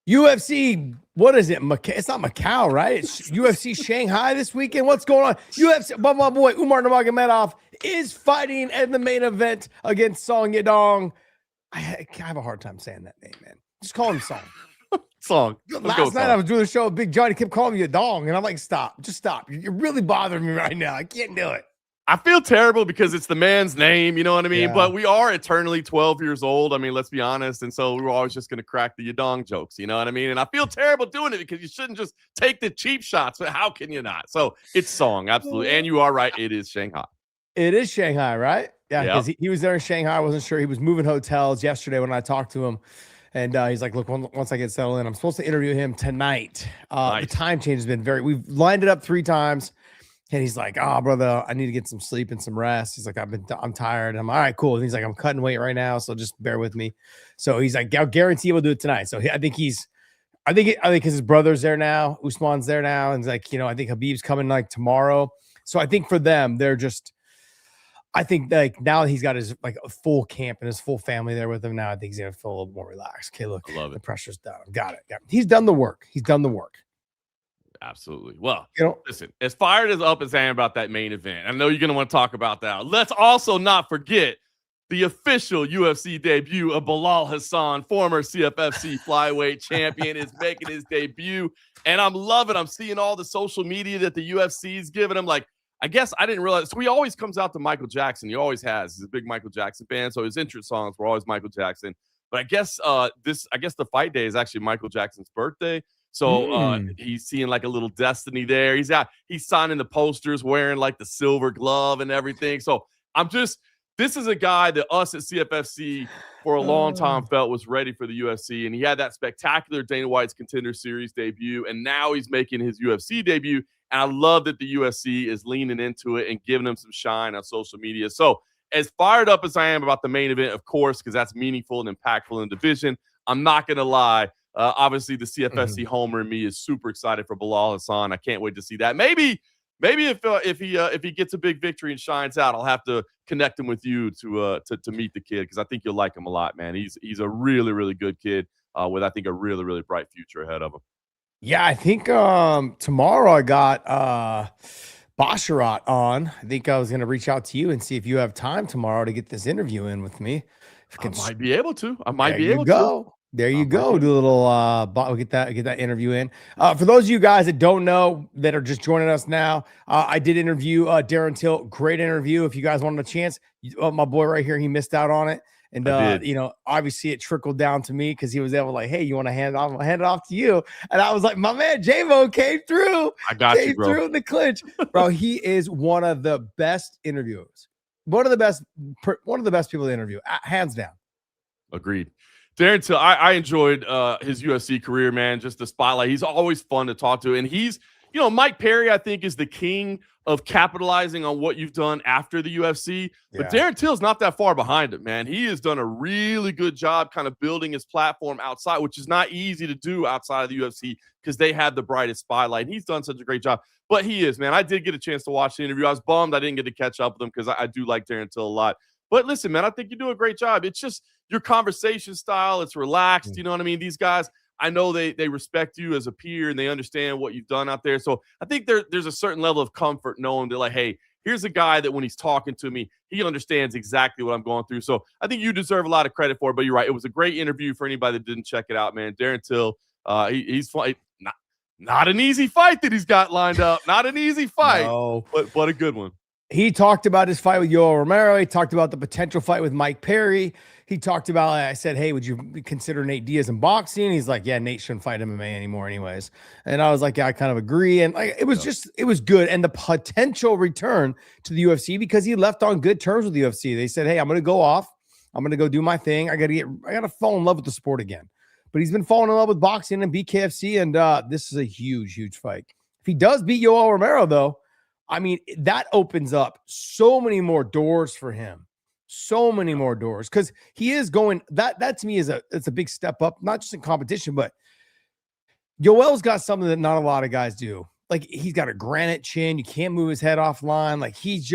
UFC, what is it? It's not Macau, right? It's UFC Shanghai this weekend. What's going on? UFC, but my boy Umar Nurmagomedov is fighting in the main event against Song Yadong. I have a hard time saying that name, man. Just call him Song. Song. Last night I was doing the show with Big Johnny, kept calling me Yadong, and I'm like, stop. Just stop. You're really bothering me right now. I can't do it. I feel terrible because it's the man's name, you know what I mean? Yeah. But we are eternally 12 years old. I mean, let's be honest. And so we're always just going to crack the Yadong jokes, you know what I mean? And I feel terrible doing it because you shouldn't just take the cheap shots, but how can you not? So it's Song, absolutely. And you are right. It is Shanghai. It is Shanghai, right? Yeah, because he was there in Shanghai. I wasn't sure. He was moving hotels yesterday when I talked to him. And he's like, look, once I get settled in, I'm supposed to interview him tonight. Nice. The time change has been we've lined it up 3 times. And he's like, oh, brother, I need to get some sleep and some rest. He's like, I'm tired. I'm all right, cool. And he's like, I'm cutting weight right now, so just bear with me. So he's like, I'll guarantee we'll do it tonight. So I think because his brother's there now, Usman's there now, and he's like, I think Khabib's coming like tomorrow. So I think for them, I think like now he's got his like a full camp and his full family there with him now. I think he's gonna feel a little more relaxed. Okay, look, I love it. The pressure's down. Got it. He's done the work. Absolutely. Well, listen, as fired as up as I am about that main event, I know you're going to want to talk about that. Let's also not forget the official UFC debut of Belal Hassan, former CFFC flyweight champion, is making his debut. And I'm loving it. I'm seeing all the social media that the UFC is giving him. Like, I guess I didn't realize. So he always comes out to Michael Jackson. He always has. He's a big Michael Jackson fan. So his entrance songs were always Michael Jackson. But I guess the fight day is actually Michael Jackson's birthday. So he's seeing like a little destiny there. He's signing the posters, wearing like the silver glove and everything. So this is a guy that us at CFFC for a long time felt was ready for the UFC. And he had that spectacular Dana White's Contender Series debut. And now he's making his UFC debut. And I love that the UFC is leaning into it and giving him some shine on social media. So as fired up as I am about the main event, of course, because that's meaningful and impactful in the division, I'm not going to lie. Obviously, the CFFC homer in me is super excited for Belal Hassan. I can't wait to see that. Maybe if he gets a big victory and shines out, I'll have to connect him with you to meet the kid because I think you'll like him a lot, man. He's a really, really good kid with I think a really, really bright future ahead of him. Yeah, I think tomorrow I got Basharat on. I think I was going to reach out to you and see if you have time tomorrow to get this interview in with me. I might be able to. There you go. Do a little get that interview in. For those of you guys that don't know, that are just joining us now, I did interview Darren Till. Great interview. If you guys wanted a chance, my boy right here, he missed out on it. And obviously it trickled down to me because he was able to like, hey, you want to hand it off to you? And I was like, my man J-Mo came through. I got you, bro. Through in the clinch. Bro, he is one of the best interviewers. One of the best people to interview, hands down. Agreed. Darren Till, I enjoyed his UFC career, man. Just the spotlight. He's always fun to talk to. And he's, Mike Perry, I think, is the king of capitalizing on what you've done after the UFC. But Darren Till's not that far behind it, man. He has done a really good job kind of building his platform outside, which is not easy to do outside of the UFC because they have the brightest spotlight. And he's done such a great job. But he is, man. I did get a chance to watch the interview. I was bummed I didn't get to catch up with him because I do like Darren Till a lot. But listen, man, I think you do a great job. It's just your conversation style. It's relaxed. You know what I mean? These guys, I know they respect you as a peer and they understand what you've done out there. So I think there's a certain level of comfort knowing that, like, hey, here's a guy that when he's talking to me, he understands exactly what I'm going through. So I think you deserve a lot of credit for it. But you're right. It was a great interview for anybody that didn't check it out, man. Darren Till, he's fun. Not an easy fight that he's got lined up. Not an easy fight, but a good one. He talked about his fight with Yoel Romero. He talked about the potential fight with Mike Perry. He talked about, I said, hey, would you consider Nate Diaz in boxing? He's like, yeah, Nate shouldn't fight MMA anymore anyways. And I was like, yeah, I kind of agree. And like, it was good. And the potential return to the UFC because he left on good terms with the UFC. They said, hey, I'm going to go off. I'm going to go do my thing. I got to fall in love with the sport again. But he's been falling in love with boxing and BKFC. And this is a huge, huge fight. If he does beat Yoel Romero, though, I mean, that opens up so many more doors for him. So many more doors because he is going. That to me it's a big step up, not just in competition, but Yoel's got something that not a lot of guys do. Like, he's got a granite chin. You can't move his head offline. Like, he's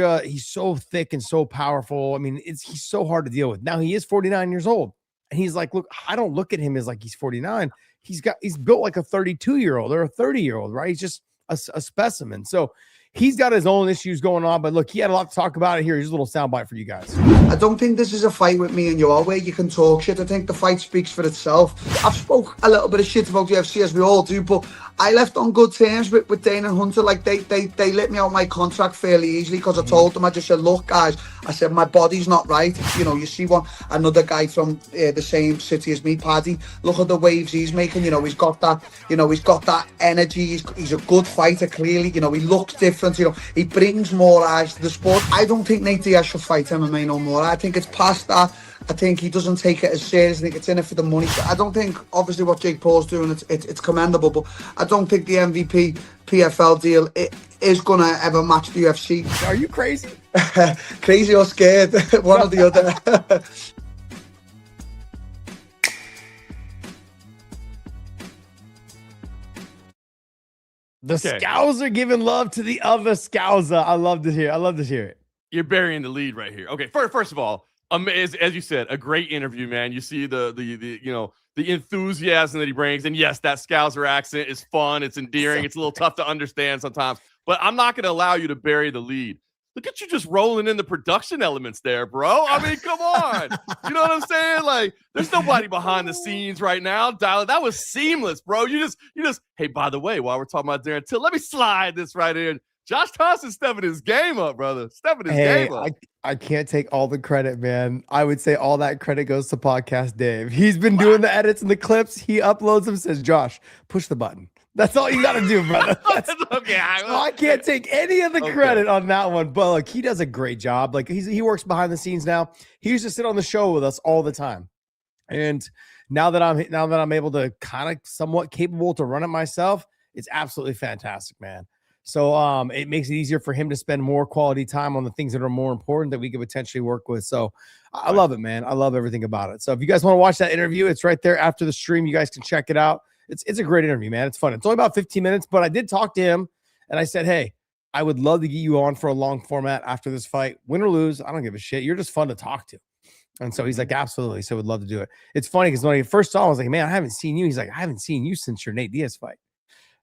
so thick and so powerful. I mean, he's so hard to deal with. Now, he is 49 years old. And he's like, look, I don't look at him as like he's 49. He's built like a 32-year-old or a 30-year-old, right? He's just a specimen. So he's got his own issues going on. But look, he had a lot to talk about it here. Here's a little soundbite for you guys. I don't think this is a fight with me and you all where you can talk shit. I think the fight speaks for itself. I've spoke a little bit of shit about UFC, as we all do, but I left on good terms with Dana and Hunter. Like, they let me out my contract fairly easily, because I told them, I just said, look guys, I said, my body's not right. You know, you see another guy from the same city as me, Paddy, look at the waves he's making. You know, he's got that energy. He's a good fighter, clearly. You know, he looks different. You know, he brings more eyes to the sport. I don't think Nate Diaz should fight MMA no more. I think it's past that. I think he doesn't take it as serious. I think it's in it for the money. I don't think, obviously, what Jake Paul's doing, it's commendable, but I don't think the MVP PFL deal is going to ever match the UFC. Are you crazy? Crazy or scared? One or the other. The Scows are giving love to the other Scouser. I love to hear it. You're burying the lead right here. Okay, first of all, as you said, a great interview, man. You see the enthusiasm that he brings, and yes, that Scouser accent is fun. It's endearing. It's a little tough to understand sometimes, but I'm not going to allow you to bury the lead. Look at you just rolling in the production elements there, bro. I mean, come on. You know what I'm saying? Like, there's nobody behind the scenes right now. That was seamless, bro. You just, hey, by the way, while we're talking about Darren Till, let me slide this right in. Josh Thompson stepping his game up, brother. Stepping his game up. I can't take all the credit, man. I would say all that credit goes to Podcast Dave. He's been doing the edits and the clips. He uploads them, says, Josh, push the button. That's all you got to do, brother. Okay. I can't take any of the credit on that one. But look, he does a great job. Like, he works behind the scenes now. He used to sit on the show with us all the time. And now that I'm able to kind of somewhat capable to run it myself, it's absolutely fantastic, man. So it makes it easier for him to spend more quality time on the things that are more important that we could potentially work with. So I love it, man. I love everything about it. So if you guys want to watch that interview, it's right there after the stream. You guys can check it out. It's a great interview, man. It's fun. It's only about 15 minutes, but I did talk to him and I said, hey, I would love to get you on for a long format after this fight. Win or lose, I don't give a shit. You're just fun to talk to. And so he's like, absolutely. So would love to do it. It's funny because when he first saw him, I was like, man, I haven't seen you. He's like, I haven't seen you since your Nate Diaz fight.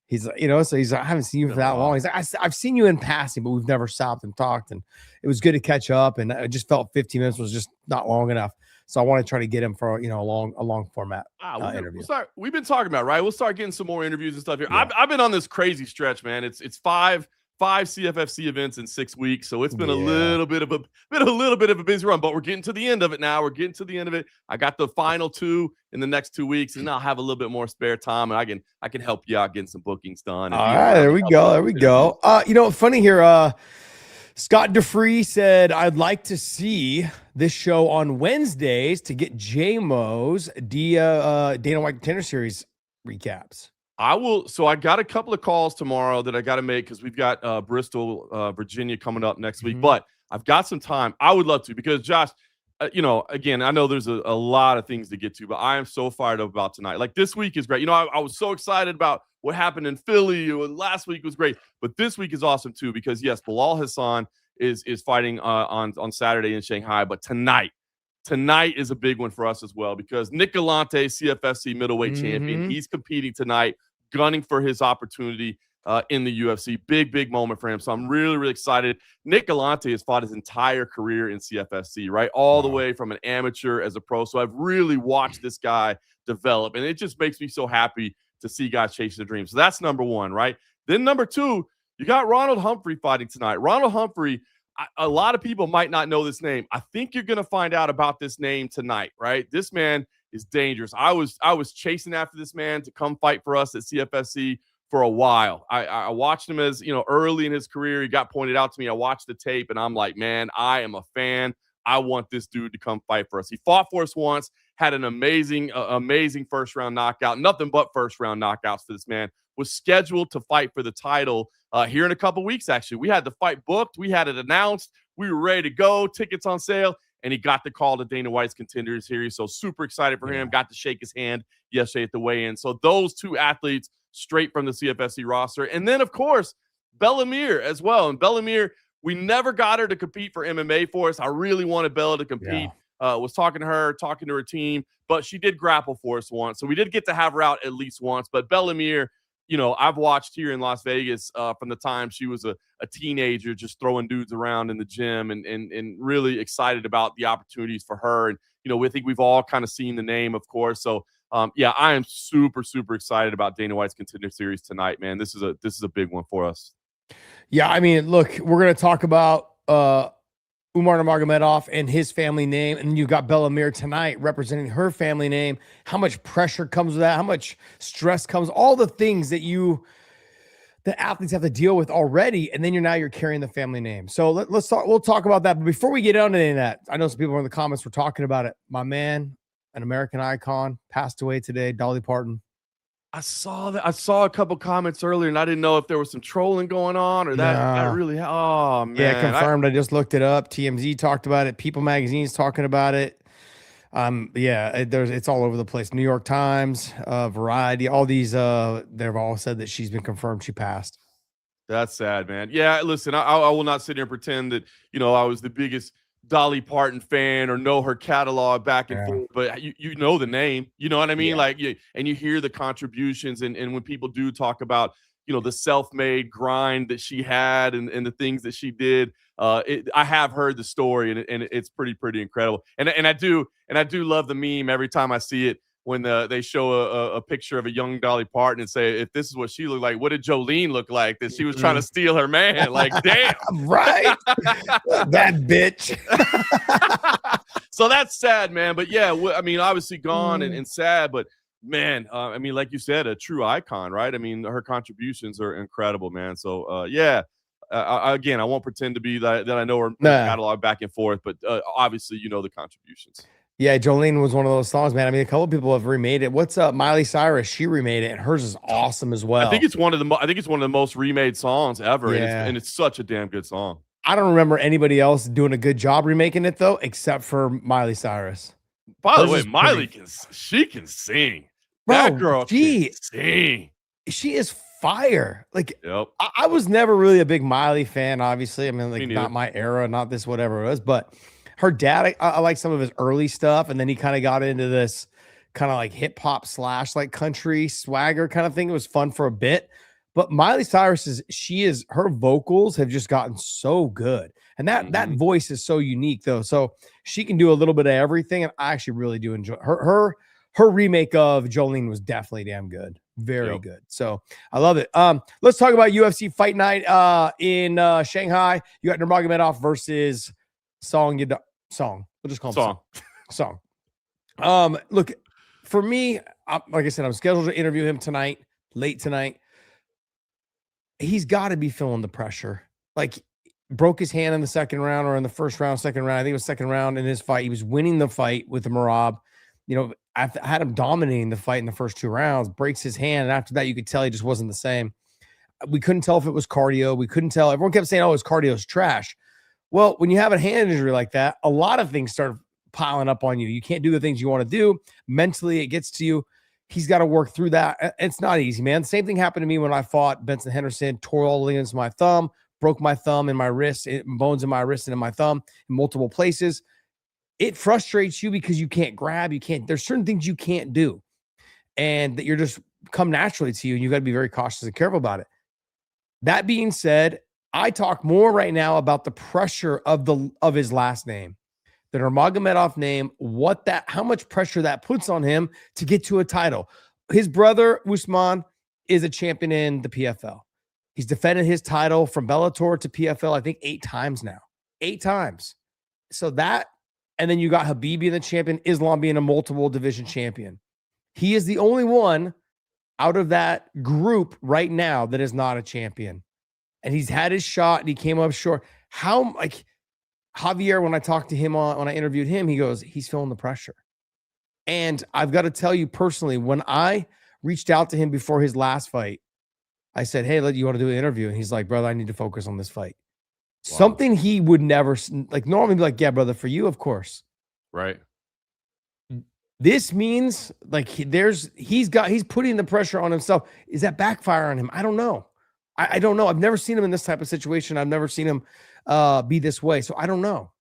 He's like, so he's like, I haven't seen you for that long. He's like, I've seen you in passing, but we've never stopped and talked. And it was good to catch up. And I just felt 15 minutes was just not long enough. So I want to try to get him for, a long format interview. We've been talking about, right? We'll start getting some more interviews and stuff here. Yeah. I've been on this crazy stretch, man. It's five CFFC events in 6 weeks. So it's been a little bit of a busy run, but we're getting to the end of it now. We're getting to the end of it. I got the final 2 in the next 2 weeks, and I'll have a little bit more spare time, and I can help you out getting some bookings done. All right, there we go. Funny here. Scott DeFree said, I'd like to see this show on Wednesdays to get J-Mo's Dana White Contender Series recaps. I will. So I got a couple of calls tomorrow that I got to make because we've got Bristol, Virginia coming up next week. But I've got some time. I would love to because, Josh, again, I know there's a lot of things to get to, but I am so fired up about tonight. Like, this week is great. I was so excited about what happened in Philly. Last week was great, but this week is awesome too because, yes, Bilal Hassan is fighting on Saturday in Shanghai, but tonight is a big one for us as well because Nick Galante, CFFC middleweight champion, he's competing tonight, gunning for his opportunity in the UFC. Big moment for him. So I'm really, really excited. Nick Galante has fought his entire career in CFFC, right? All the way from an amateur as a pro. So I've really watched this guy develop, and it just makes me so happy to see guys chasing the dream. So that's number one, right? Then number 2, you got Ronald Humphrey fighting tonight. Ronald Humphrey, a lot of people might not know this name. I think you're going to find out about this name tonight, right? This man is dangerous. I was chasing after this man to come fight for us at CFFC for a while. I watched him as, early in his career. He got pointed out to me. I watched the tape, and I'm like, man, I am a fan. I want this dude to come fight for us. He fought for us once, had an amazing first-round knockout. Nothing but first-round knockouts for this man. Was scheduled to fight for the title here in a couple weeks, actually. We had the fight booked. We had it announced. We were ready to go. Tickets on sale. And he got the call to Dana White's Contender Series. So super excited for him. Got to shake his hand yesterday at the weigh-in. So those 2 athletes straight from the CFFC roster. And then, of course, Bellamir as well. And Bellamir, we never got her to compete for MMA for us. I really wanted Bella to compete. Was talking to her team, but she did grapple for us once. So we did get to have her out at least once. But Bellamir, you know, I've watched here in Las Vegas from the time she was a teenager, just throwing dudes around in the gym, and really excited about the opportunities for her. And, you know, we think we've all kind of seen the name, of course. So, yeah, I am super, super excited about Dana White's Contender Series tonight, man. This is a big one for us. Yeah, I mean, look, we're going to talk about Umar Nurmagomedov and his family name, and you got Bellamir tonight representing her family name. How much pressure comes with that? How much stress comes? All the things that athletes have to deal with already, and then you're carrying the family name. So let's talk. We'll talk about that. But before we get on to any of that, I know some people in the comments were talking about it. My man, an American icon, passed away today. Dolly Parton. I saw that. I saw a couple comments earlier, and I didn't know if there was some trolling going on or that really. Oh man, yeah, confirmed. I just looked it up. TMZ talked about it. People Magazine's talking about it. Yeah, it's all over the place. New York Times, Variety, all these. They've all said that she's been confirmed. She passed. That's sad, man. Yeah, listen, I will not sit here and pretend that, you know, I was the biggest Dolly Parton fan or know her catalog back and forth, but you know the name, you know what I mean? Like, and you hear the contributions, and when people do talk about, you know, the self-made grind that she had and the things that she did, I have heard the story, and it's pretty incredible. And I do love the meme every time I see it, when they show a picture of a young Dolly Parton and say, if this is what she looked like, what did Jolene look like? That she was trying to steal her man. Like, damn. Right. That bitch. So that's sad, man. But yeah, I mean, obviously gone and sad, but man, I mean, like you said, a true icon, right? I mean, her contributions are incredible, man. So yeah, again, I won't pretend to be that I know her catalog back and forth, but obviously, you know, the contributions. Yeah, Jolene was one of those songs, man. I mean, a couple of people have remade it. What's up, Miley Cyrus? She remade it, and hers is awesome as well. I think it's one of the most remade songs ever, and it's such a damn good song. I don't remember anybody else doing a good job remaking it though, except for Miley Cyrus. By the way, Miley can sing. Bro, that girl can sing. She is fire. Like, I was never really a big Miley fan, obviously. I mean, like, not my era, not this, whatever it was, but her dad, I like some of his early stuff, and then he kind of got into this kind of like hip hop / like country swagger kind of thing. It was fun for a bit, but Miley Cyrus her vocals have just gotten so good, and that voice is so unique though. So she can do a little bit of everything, and I actually really do enjoy her remake of Jolene was definitely damn good, very good. So I love it. Let's talk about UFC Fight Night in Shanghai. You got Nurmagomedov versus Song. We'll just call him Song. Look, for me, like I said, I'm scheduled to interview him late tonight. He's got to be feeling the pressure. Like, broke his hand in the second round, or in the second round. I think it was second round in his fight. He was winning the fight with the Merab. You know, I had him dominating the fight in the first 2 rounds, breaks his hand. And after that, you could tell he just wasn't the same. We couldn't tell if it was cardio. We couldn't tell. Everyone kept saying, oh, his cardio is trash. Well, when you have a hand injury like that, a lot of things start piling up on you. You can't do the things you want to do. Mentally, it gets to you. He's got to work through that. It's not easy, man. The same thing happened to me when I fought Benson Henderson, tore all the ligaments in my thumb, broke my thumb and my wrist, bones in my wrist and in my thumb in multiple places. It frustrates you because you can't grab. There's certain things you can't do, and that you're just come naturally to you, and you got to be very cautious and careful about it. That being said, I talk more right now about the pressure of his last name, the Nurmagomedov name, how much pressure that puts on him to get to a title. His brother, Usman, is a champion in the PFL. He's defended his title from Bellator to PFL, I think 8 times now. 8 times. So that, and then you got Khabib being the champion, Islam being a multiple division champion. He is the only one out of that group right now that is not a champion. And he's had his shot and he came up short. How, like, Javier, when I talked to him when I interviewed him, he goes, he's feeling the pressure. And I've got to tell you personally, when I reached out to him before his last fight, I said, hey, you want to do an interview? And he's like, brother, I need to focus on this fight. Wow. Something he would never, like, normally be like, yeah, brother, for you, of course. Right. This means like he's putting the pressure on himself. Is that backfire on him? I don't know. I don't know. I've never seen him in this type of situation. I've never seen him be this way. So I don't know.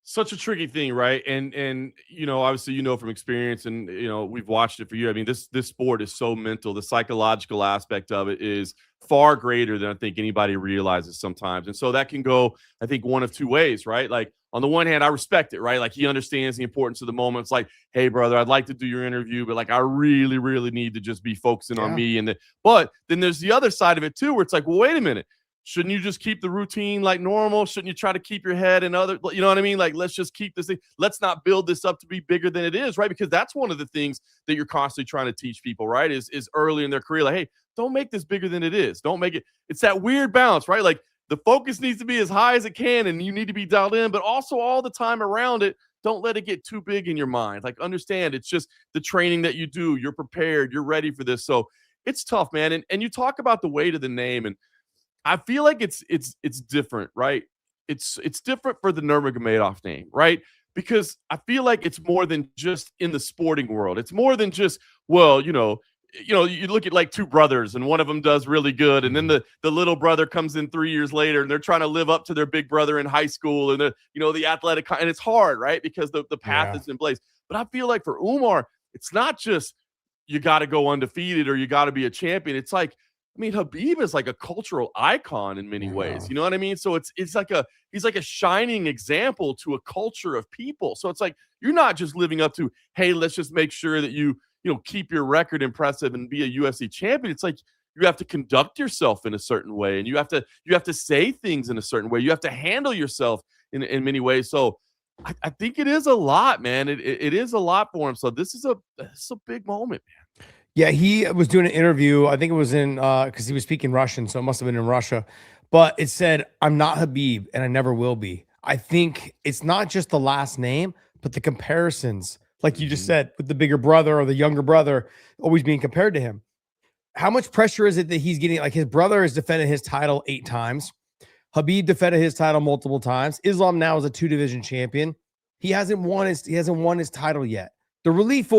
Such a tricky thing, right? And obviously, from experience, and we've watched it for you. I mean, this sport is so mental. The psychological aspect of it is far greater than I think anybody realizes sometimes. And so that can go, I think, one of two ways, right? Like, on the one hand, I respect it, right? Like, he understands the importance of the moment. It's like, hey, brother, I'd like to do your interview, but like, I really, really need to just be focusing on me. But then there's the other side of it too, where it's like, well, wait a minute. Shouldn't you just keep the routine like normal? Shouldn't you try to keep your head in other, you know what I mean? Like, let's just keep this thing. Let's not build this up to be bigger than it is, right? Because that's one of the things that you're constantly trying to teach people, right? Is early in their career, like, hey, don't make this bigger than it is. Don't make it. It's that weird balance, right? Like, the focus needs to be as high as it can, and you need to be dialed in, but also all the time around it, don't let it get too big in your mind. Like, understand it's just the training that you do. You're prepared. You're ready for this. So it's tough, man. And you talk about the weight of the name, and I feel like it's different, right? It's different for the Nurmagomedov name, right? Because I feel like it's more than just in the sporting world. It's more than just, well, you look at like two brothers and one of them does really good, and then the little brother comes in 3 years later and they're trying to live up to their big brother in high school, and the athletic, and it's hard, right? Because the path is in place. But I feel like for Umar, it's not just you got to go undefeated or you got to be a champion. It's like, I mean, Khabib is like a cultural icon in many ways. You know what I mean? So he's like a shining example to a culture of people. So it's like, you're not just living up to, hey, let's just make sure that you keep your record impressive and be a UFC champion. It's like, you have to conduct yourself in a certain way, and you have to say things in a certain way. You have to handle yourself in many ways. So I think it is a lot, man. It is a lot for him. So this is a big moment, man. Yeah, he was doing an interview. I think it was in because he was speaking Russian, so it must have been in Russia. But it said, "I'm not Khabib, and I never will be." I think it's not just the last name, but the comparisons, like you just said, with the bigger brother or the younger brother always being compared to him. How much pressure is it that he's getting? Like, his brother has defended his title 8 times. Habib defended his title multiple times. Islam now is a 2-division champion. He hasn't won his title yet. The relief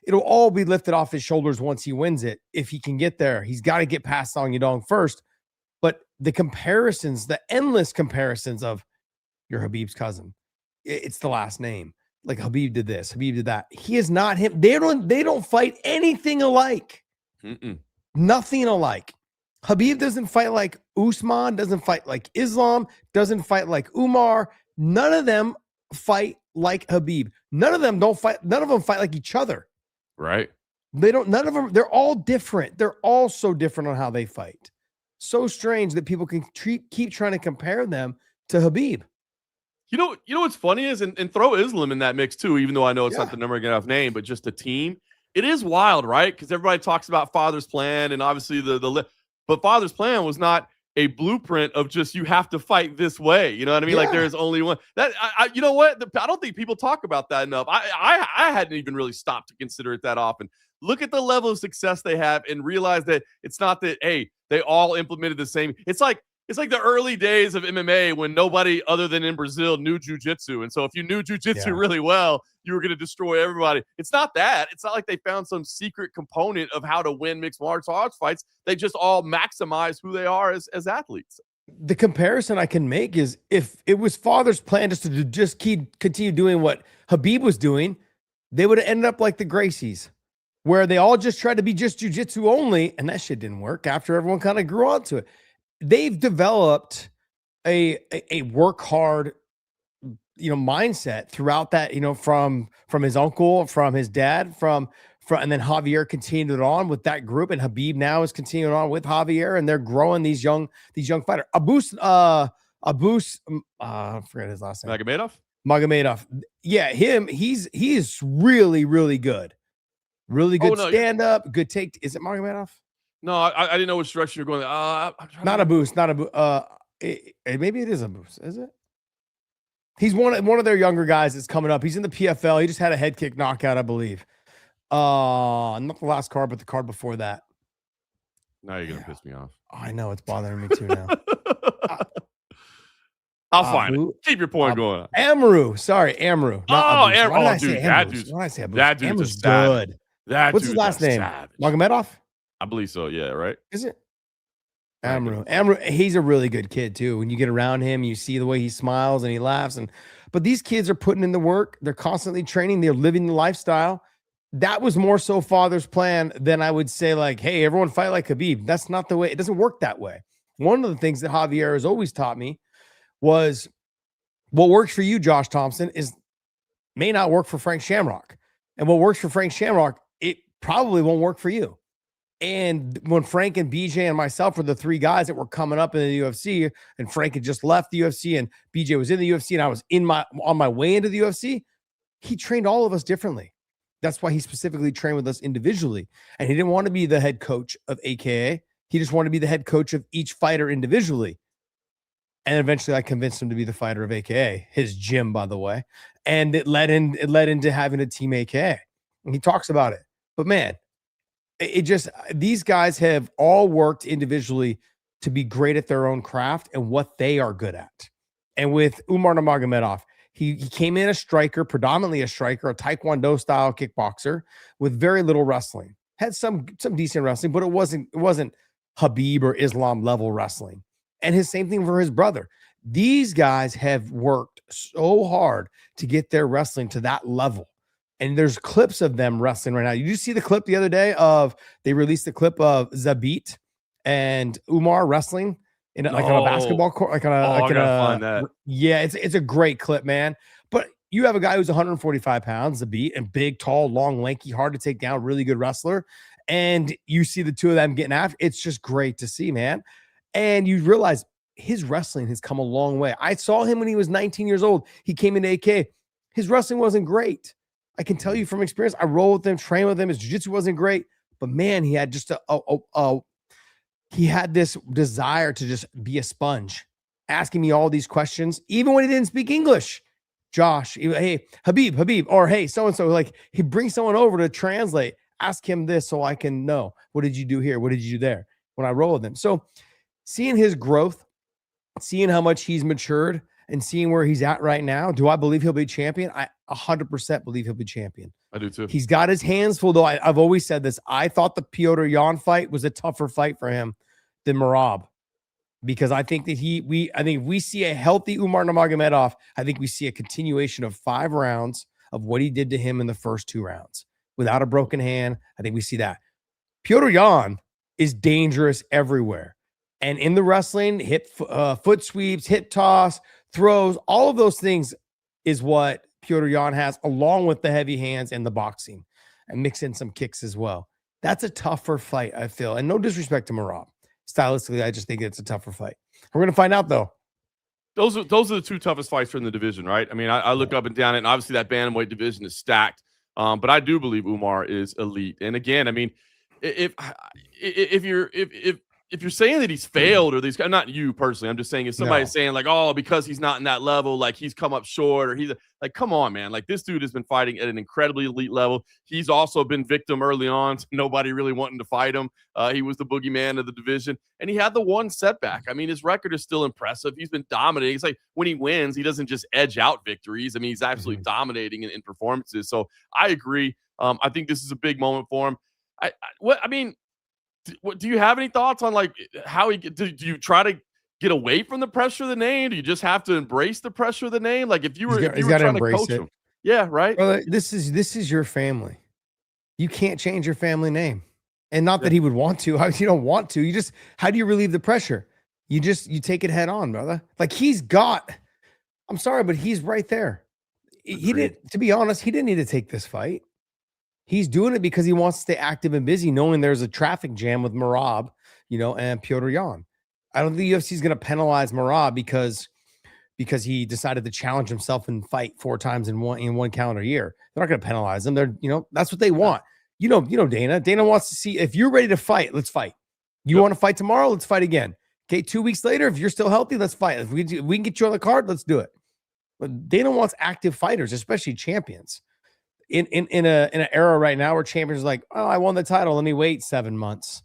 it'll all be lifted off his shoulders once he wins it. If he can get there, he's got to get past Song Yadong first. But the comparisons, the endless comparisons of, you're Habib's cousin, it's the last name. Like, Habib did this, Habib did that. He is not him. They don't fight anything alike. Nothing alike. Habib doesn't fight like Usman, doesn't fight like Islam, doesn't fight like Umar. None of them fight like Habib. None of them fight like each other. Right. None of them, they're all different. They're all so different on how they fight. So strange that people can keep trying to compare them to Habib. You know what's funny is, and throw Islam in that mix too, even though I know it's not the Nurmagomedov name, but just the team. It is wild, right? Because everybody talks about Father's Plan, and obviously but Father's Plan was not a blueprint of just, you have to fight this way. You know what I mean? Like, there is only one. That you know what? I don't think people talk about that enough. I hadn't even really stopped to consider it that often. Look at the level of success they have and realize that it's not that, hey, they all implemented the same. It's like the early days of MMA when nobody other than in Brazil knew jiu-jitsu. And so if you knew jiu-jitsu really well, you were going to destroy everybody. It's not that. It's not like they found some secret component of how to win mixed martial arts fights. They just all maximize who they are as athletes. The comparison I can make is, if it was Father's Plan just to continue doing what Habib was doing, they would have ended up like the Gracies, where they all just tried to be just jiu-jitsu only, and that shit didn't work after everyone kind of grew onto it. They've developed a work hard, mindset throughout that, from his uncle, from his dad, and then Javier continued on with that group, and Habib now is continuing on with Javier, and they're growing these young fighters. I forget his last name. Magomedov. Yeah, he is really, really good. Really good stand-up, good take. Is it Magomedov? No, I didn't know which direction you're going. Not a boost. Maybe it is a boost. Is it? He's one of their younger guys that's coming up. He's in the PFL. He just had a head kick knockout, I believe. Not the last card, but the card before that. Now you're gonna piss me off. I know, it's bothering me too now. I'll find it. Keep your point going. Amaru. Sorry, Amaru. Oh, Amaru. Why did I dude, say that Amaru? dude's Why did I say Amaru? that dude's Amaru's a savage. good. What's his last name? Magomedov? I believe so. Yeah, right. Is it? Amaru. He's a really good kid too. When you get around him, you see the way he smiles and he laughs. But these kids are putting in the work. They're constantly training. They're living the lifestyle. That was more so father's plan than I would say like, hey, everyone fight like Khabib. That's not the way. It doesn't work that way. One of the things that Javier has always taught me was what works for you, Josh Thomson, may not work for Frank Shamrock. And what works for Frank Shamrock, it probably won't work for you. And when Frank and BJ and myself were the three guys that were coming up in the UFC, and Frank had just left the UFC and BJ was in the UFC and I was on my way into the UFC, he trained all of us differently. That's why he specifically trained with us individually. And he didn't want to be the head coach of AKA. He just wanted to be the head coach of each fighter individually. And eventually I convinced him to be the fighter of AKA, his gym, by the way. And it led into having a team AKA. And he talks about it. But man, these guys have all worked individually to be great at their own craft and what they are good at. And with Umar Nurmagomedov, he came in a striker, predominantly a striker, a Taekwondo style kickboxer with very little wrestling. Had some decent wrestling, but it wasn't Khabib or Islam level wrestling. And his same thing for his brother. These guys have worked so hard to get their wrestling to that level. And there's clips of them wrestling right now. You see the clip the other day they released the clip of Zabit and Umar wrestling on a basketball court, find that. Yeah, it's a great clip, man. But you have a guy who's 145 pounds, Zabit, and big, tall, long, lanky, hard to take down, really good wrestler. And you see the two of them getting after. It's just great to see, man. And you realize his wrestling has come a long way. I saw him when he was 19 years old. He came into AK. His wrestling wasn't great. I can tell you from experience. I rolled with him, trained with him. His jiu-jitsu wasn't great, but man, he had just he had this desire to just be a sponge, asking me all these questions, even when he didn't speak English. Josh, hey, Khabib, or hey, so-and-so, like he'd bring someone over to translate, ask him this so I can know, what did you do here? What did you do there? When I roll with him. So seeing his growth, seeing how much he's matured, and seeing where he's at right now, do I believe he'll be champion? I 100% believe he'll be champion. I do too. He's got his hands full, though. I've always said this. I thought the Petr Yan fight was a tougher fight for him than Merab, because I think that I think we see a healthy Umar Nurmagomedov. I think we see a continuation of 5 rounds of what he did to him in the first 2 rounds without a broken hand. I think we see that. Petr Yan is dangerous everywhere. And in the wrestling, foot sweeps, hip toss, throws, all of those things is what Petr Yan has, along with the heavy hands and the boxing, and mix in some kicks as well. That's a tougher fight, I feel. And no disrespect to Merab. Stylistically, I just think it's a tougher fight. We're going to find out, though. Those are the 2 toughest fights in the division, right? I mean, I look up and down it, and obviously that bantamweight division is stacked. But I do believe Umar is elite. And again, I mean, if you're saying that he's failed, or these guys, not you personally, I'm just saying if somebody's saying like, oh, because he's not in that level, like he's come up short, or he's like, come on, man. Like this dude has been fighting at an incredibly elite level. He's also been victim early on to nobody really wanting to fight him. He was the boogeyman of the division, and he had the one setback. I mean, his record is still impressive. He's been dominating. It's like when he wins, he doesn't just edge out victories. I mean, he's absolutely dominating in performances. So I agree. I think this is a big moment for him. Do you have any thoughts on like how do you try to get away from the pressure of the name? Do you just have to embrace the pressure of the name? Like if you were trying to coach him, yeah, right. Well, this is your family. You can't change your family name, and not that he would want to. You don't want to. You just, how do you relieve the pressure? You take it head on, brother. Like I'm sorry, but he's right there. He didn't. To be honest, he didn't need to take this fight. He's doing it because he wants to stay active and busy, knowing there's a traffic jam with Merab, and Petr Yan. I don't think the UFC is going to penalize Merab because he decided to challenge himself and fight 4 times in one calendar year. They're not going to penalize him. They're, that's what they want. Dana. Dana wants to see, if you're ready to fight, let's fight. You want to fight tomorrow? Let's fight again. Okay, 2 weeks later, if you're still healthy, let's fight. If we can get you on the card, let's do it. But Dana wants active fighters, especially champions. In an era right now where champions are like, oh, I won the title, let me wait 7 months.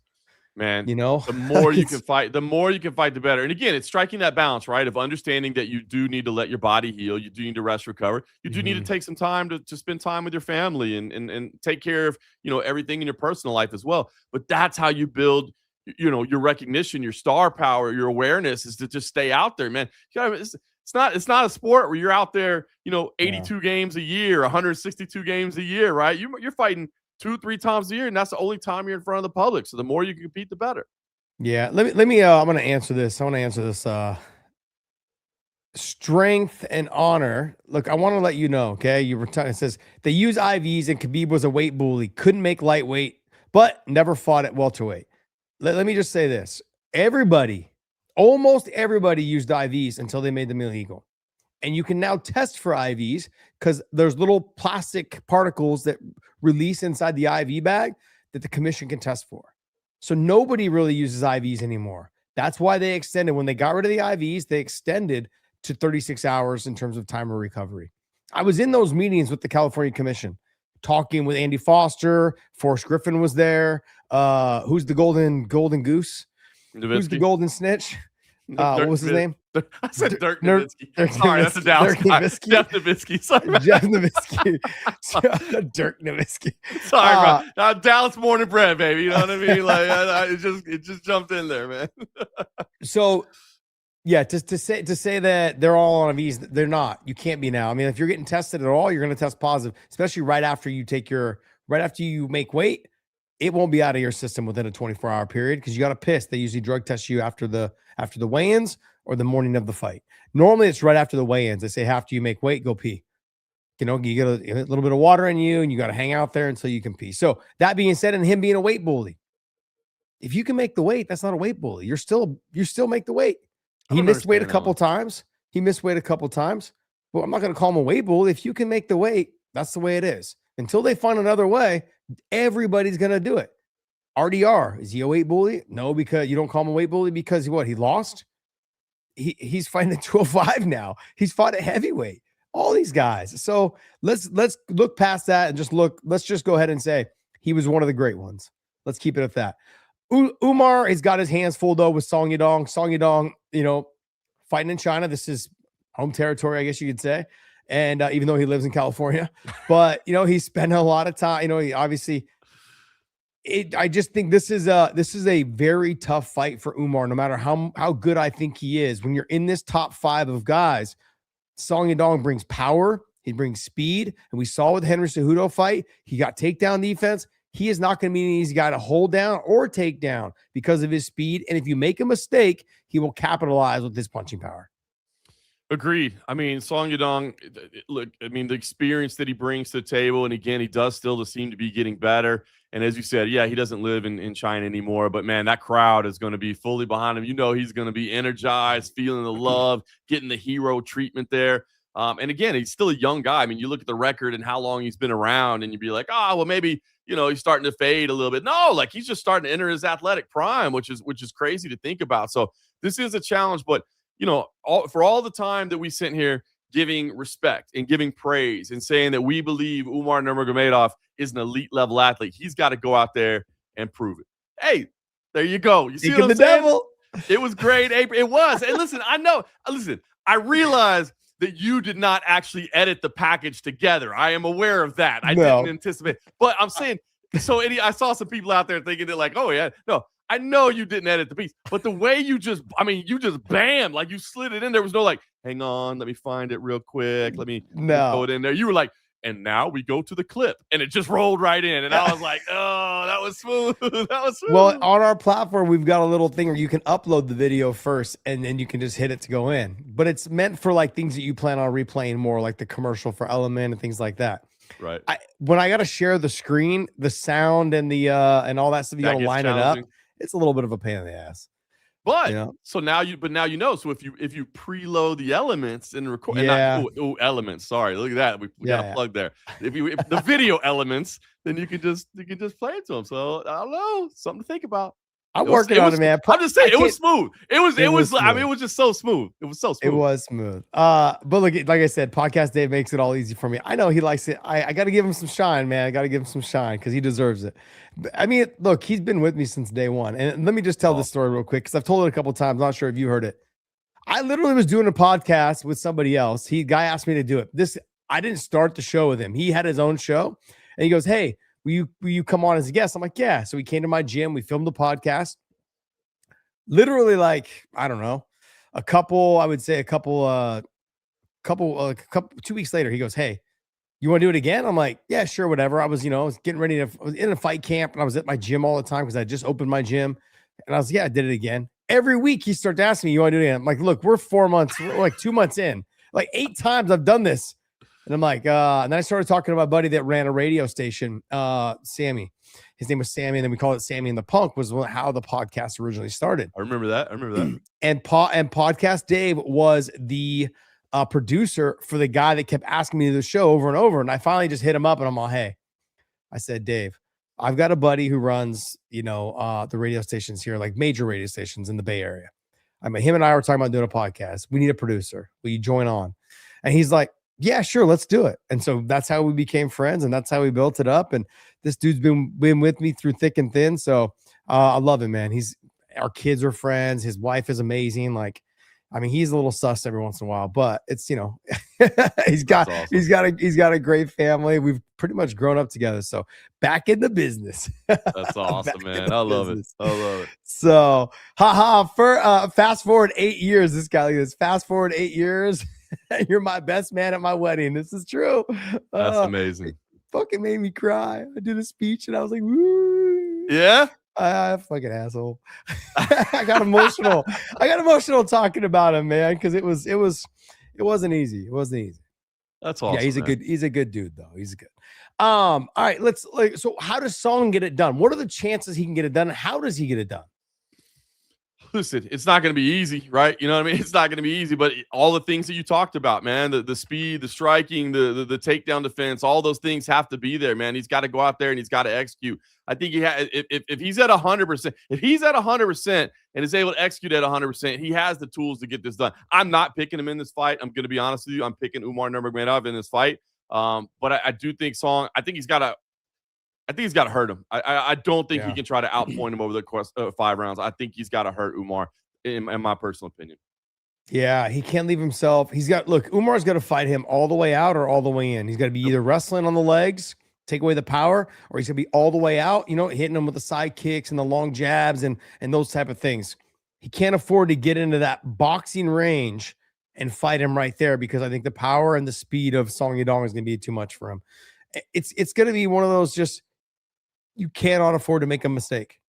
Man, You know, the more you can fight, the better. And again, it's striking that balance, right? Of understanding that you do need to let your body heal. You do need to rest, recover. You do need to take some time to spend time with your family and take care of, everything in your personal life as well. But that's how you build, your recognition, your star power, your awareness is to just stay out there, man. It's not a sport where you're out there, 82 games a year, 162 games a year, right? You're fighting 2-3 times a year, and that's the only time you're in front of the public. So the more you can compete, the better. Yeah. Let me I'm going to answer this. I want to answer this. Strength and honor. Look, I want to let you know, okay? It says they use IVs and Khabib was a weight bully, couldn't make lightweight, but never fought at welterweight. Let me just say this. Almost everybody used IVs until they made them illegal. And you can now test for IVs because there's little plastic particles that release inside the IV bag that the commission can test for. So nobody really uses IVs anymore. That's why they extended. When they got rid of the IVs, they extended to 36 hours in terms of time of recovery. I was in those meetings with the California Commission, talking with Andy Foster. Forrest Griffin was there. Who's the golden goose? Nowitzki. Who's the golden snitch? What was his name? I said Dirk Nowitzki. Sorry, that's a Dallas guy. Jeff Nowitzki. Sorry, Jeff Nowitzki. Dirk Nowitzki. Sorry, bro. Dallas born and bred, baby. You know what I mean? Like, it just jumped in there, man. So, yeah, to say that they're all on IVs, they're not. You can't be now. I mean, if you're getting tested at all, you're going to test positive, especially right after you make weight. It won't be out of your system within a 24-hour period because you got to piss. They usually drug test you after the weigh-ins or the morning of the fight. Normally, it's right after the weigh-ins. They say after you make weight, go pee. You get a little bit of water in you, and you got to hang out there until you can pee. So that being said, and him being a weight bully, if you can make the weight, that's not a weight bully. You still make the weight. He missed weight a couple times. Well, I'm not going to call him a weight bully. If you can make the weight, that's the way it is. Until they find another way, everybody's going to do it. RDR, is he a weight bully? No, because you don't call him a weight bully because he lost? He's fighting at 205 now. He's fought at heavyweight. All these guys. So let's look past that and let's just go ahead and say he was one of the great ones. Let's keep it at that. Umar has got his hands full though with Song Yadong. Song Yadong, fighting in China. This is home territory, I guess you could say. And even though he lives in California, but he's spent a lot of time. He obviously. I just think this is a very tough fight for Umar. No matter how good I think he is, when you're in this top 5 of guys, Song Yadong brings power. He brings speed, and we saw with the Henry Cejudo fight, he got takedown defense. He is not going to be an easy guy to hold down or take down because of his speed. And if you make a mistake, he will capitalize with his punching power. Agreed. I mean, Song Yadong, look, the experience that he brings to the table, and again, he does still seem to be getting better. And as you said, yeah, he doesn't live in China anymore, but man, that crowd is going to be fully behind him. He's going to be energized, feeling the love, getting the hero treatment there. And again, he's still a young guy. I mean, you look at the record and how long he's been around, and you'd be like, well, maybe, he's starting to fade a little bit. No, like he's just starting to enter his athletic prime, which is crazy to think about. So this is a challenge, but for all the time that we sit here giving respect and giving praise and saying that we believe Umar Nurmagomedov is an elite level athlete, he's got to go out there and prove it. Hey, there you go. You see what I'm saying? Devil. It was great. It was. And listen, I realize that you did not actually edit the package together. I am aware of that. I didn't anticipate. But I'm saying, I saw some people out there thinking that like, oh yeah, no, I know you didn't edit the piece, but the way you just bam, like you slid it in. There was no like, hang on, let me find it real quick. Let me throw it in there. You were like, and now we go to the clip, and it just rolled right in. And I was like, oh, that was smooth. That was smooth. Well, on our platform, we've got a little thing where you can upload the video first, and then you can just hit it to go in. But it's meant for like things that you plan on replaying more, like the commercial for Element and things like that. Right. When I got to share the screen, the sound, and the and all that stuff, you got to line it up. It's a little bit of a pain in the ass. But so now you know. So if you preload the elements and record, elements. Sorry, look at that. We got a plug there. If the video elements, then you can just play it to them. So I don't know, something to think about. I'm working on it, man. I'm just saying, it was smooth. It was I mean, it was just so smooth. It was so smooth. It was smooth. But look, like I said, Podcast Dave makes it all easy for me. I know he likes it. I got to give him some shine, man. I got to give him some shine because he deserves it. I mean, look, he's been with me since day one. And let me just tell this story real quick because I've told it a couple of times. I'm not sure if you heard it. I literally was doing a podcast with somebody else. Guy asked me to do it. I didn't start the show with him. He had his own show, and he goes, "Hey, will you come on as a guest?" I'm like, "Yeah." So he came to my gym. We filmed the podcast. Literally, like, I don't know, a couple 2 weeks later, he goes, "Hey, you want to do it again?" I'm like, "Yeah, sure, whatever." I was getting ready I was in a fight camp, and I was at my gym all the time because I just opened my gym, and I was, I did it again. Every week he starts asking me, "You want to do it again?" I'm like, "Look, we're 4 months, we're like 2 months in, like 8 times I've done this." And I'm like, and then I started talking to my buddy that ran a radio station, Sammy. His name was Sammy, and then we called it Sammy and the Punk, was how the podcast originally started. I remember that. And Podcast Dave was the producer for the guy that kept asking me to do the show over and over. And I finally just hit him up, and I'm all, "Hey," I said, "Dave, I've got a buddy who runs, the radio stations here, like major radio stations in the Bay Area. I mean, him and I were talking about doing a podcast. We need a producer. Will you join on?" And he's like, "Yeah, sure, let's do it." And so that's how we became friends, and that's how we built it up. And this dude's been with me through thick and thin. So I love him, man. Our kids are friends. His wife is amazing. Like, I mean, he's a little sus every once in a while, but it's, he's got a great family. We've pretty much grown up together. So back in the business. That's awesome, man. I love it. So, fast forward 8 years. This guy, like this, fast forward 8 years. You're my best man at my wedding. This is true. That's amazing. It fucking made me cry. I did a speech and I was like, "Woo." Yeah. Fucking asshole. I got emotional. Talking about him, man, because it wasn't easy. It wasn't easy. That's awesome. Yeah, he's a good dude though. He's good. All right, so how does Song get it done? What are the chances he can get it done? How does he get it done? Listen, it's not going to be easy, right? You know what I mean? It's not going to be easy, but all the things that you talked about, man, the speed, the striking, the takedown defense, all those things have to be there, man. He's got to go out there and he's got to execute. I think if he's at 100%, if he's at 100% and is able to execute at 100%, he has the tools to get this done. I'm not picking him in this fight. I'm going to be honest with you. I'm picking Umar Nurmagomedov in this fight. But I do think I think he's got to hurt him. I don't think he can try to outpoint him over the course of 5 rounds. I think he's got to hurt Umar, in my personal opinion. Yeah, he can't leave himself. Umar's got to fight him all the way out or all the way in. He's got to be either wrestling on the legs, take away the power, or he's going to be all the way out, hitting him with the side kicks and the long jabs and those type of things. He can't afford to get into that boxing range and fight him right there because I think the power and the speed of Song Yadong is going to be too much for him. It's going to be one of those you cannot afford to make a mistake.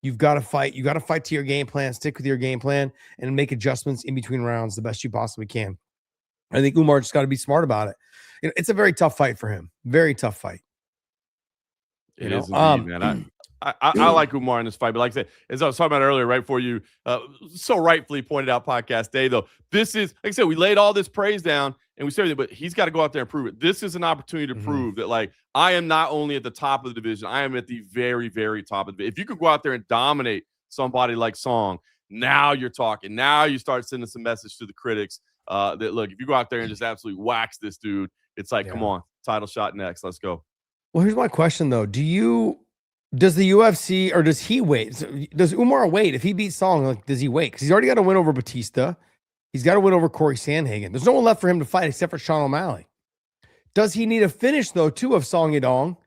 You've got to fight. You got to fight to your game plan, stick with your game plan, and make adjustments in between rounds the best you possibly can. I think Umar just got to be smart about it. It's a very tough fight for him. Very tough fight. It is indeed, man. I like Umar in this fight, but like I said, as I was talking about earlier, right before you so rightfully pointed out Podcast Day, though, this is, like I said, we laid all this praise down and we said everything, but he's got to go out there and prove it. This is an opportunity to prove that, like, I am not only at the top of the division, I am at the very, very top of the division. If you could go out there and dominate somebody like Song, now you're talking. Now you start sending some message to the critics that, look, if you go out there and just absolutely wax this dude, it's like, come on, title shot next. Let's go. Well, here's my question, though. Does the UFC, or does he wait? Does Umar wait? If he beats Song, like, does he wait? Because he's already got to win over Batista. He's got to win over Corey Sandhagen. There's no one left for him to fight except for Sean O'Malley. Does he need a finish, though, too, of Song Yadong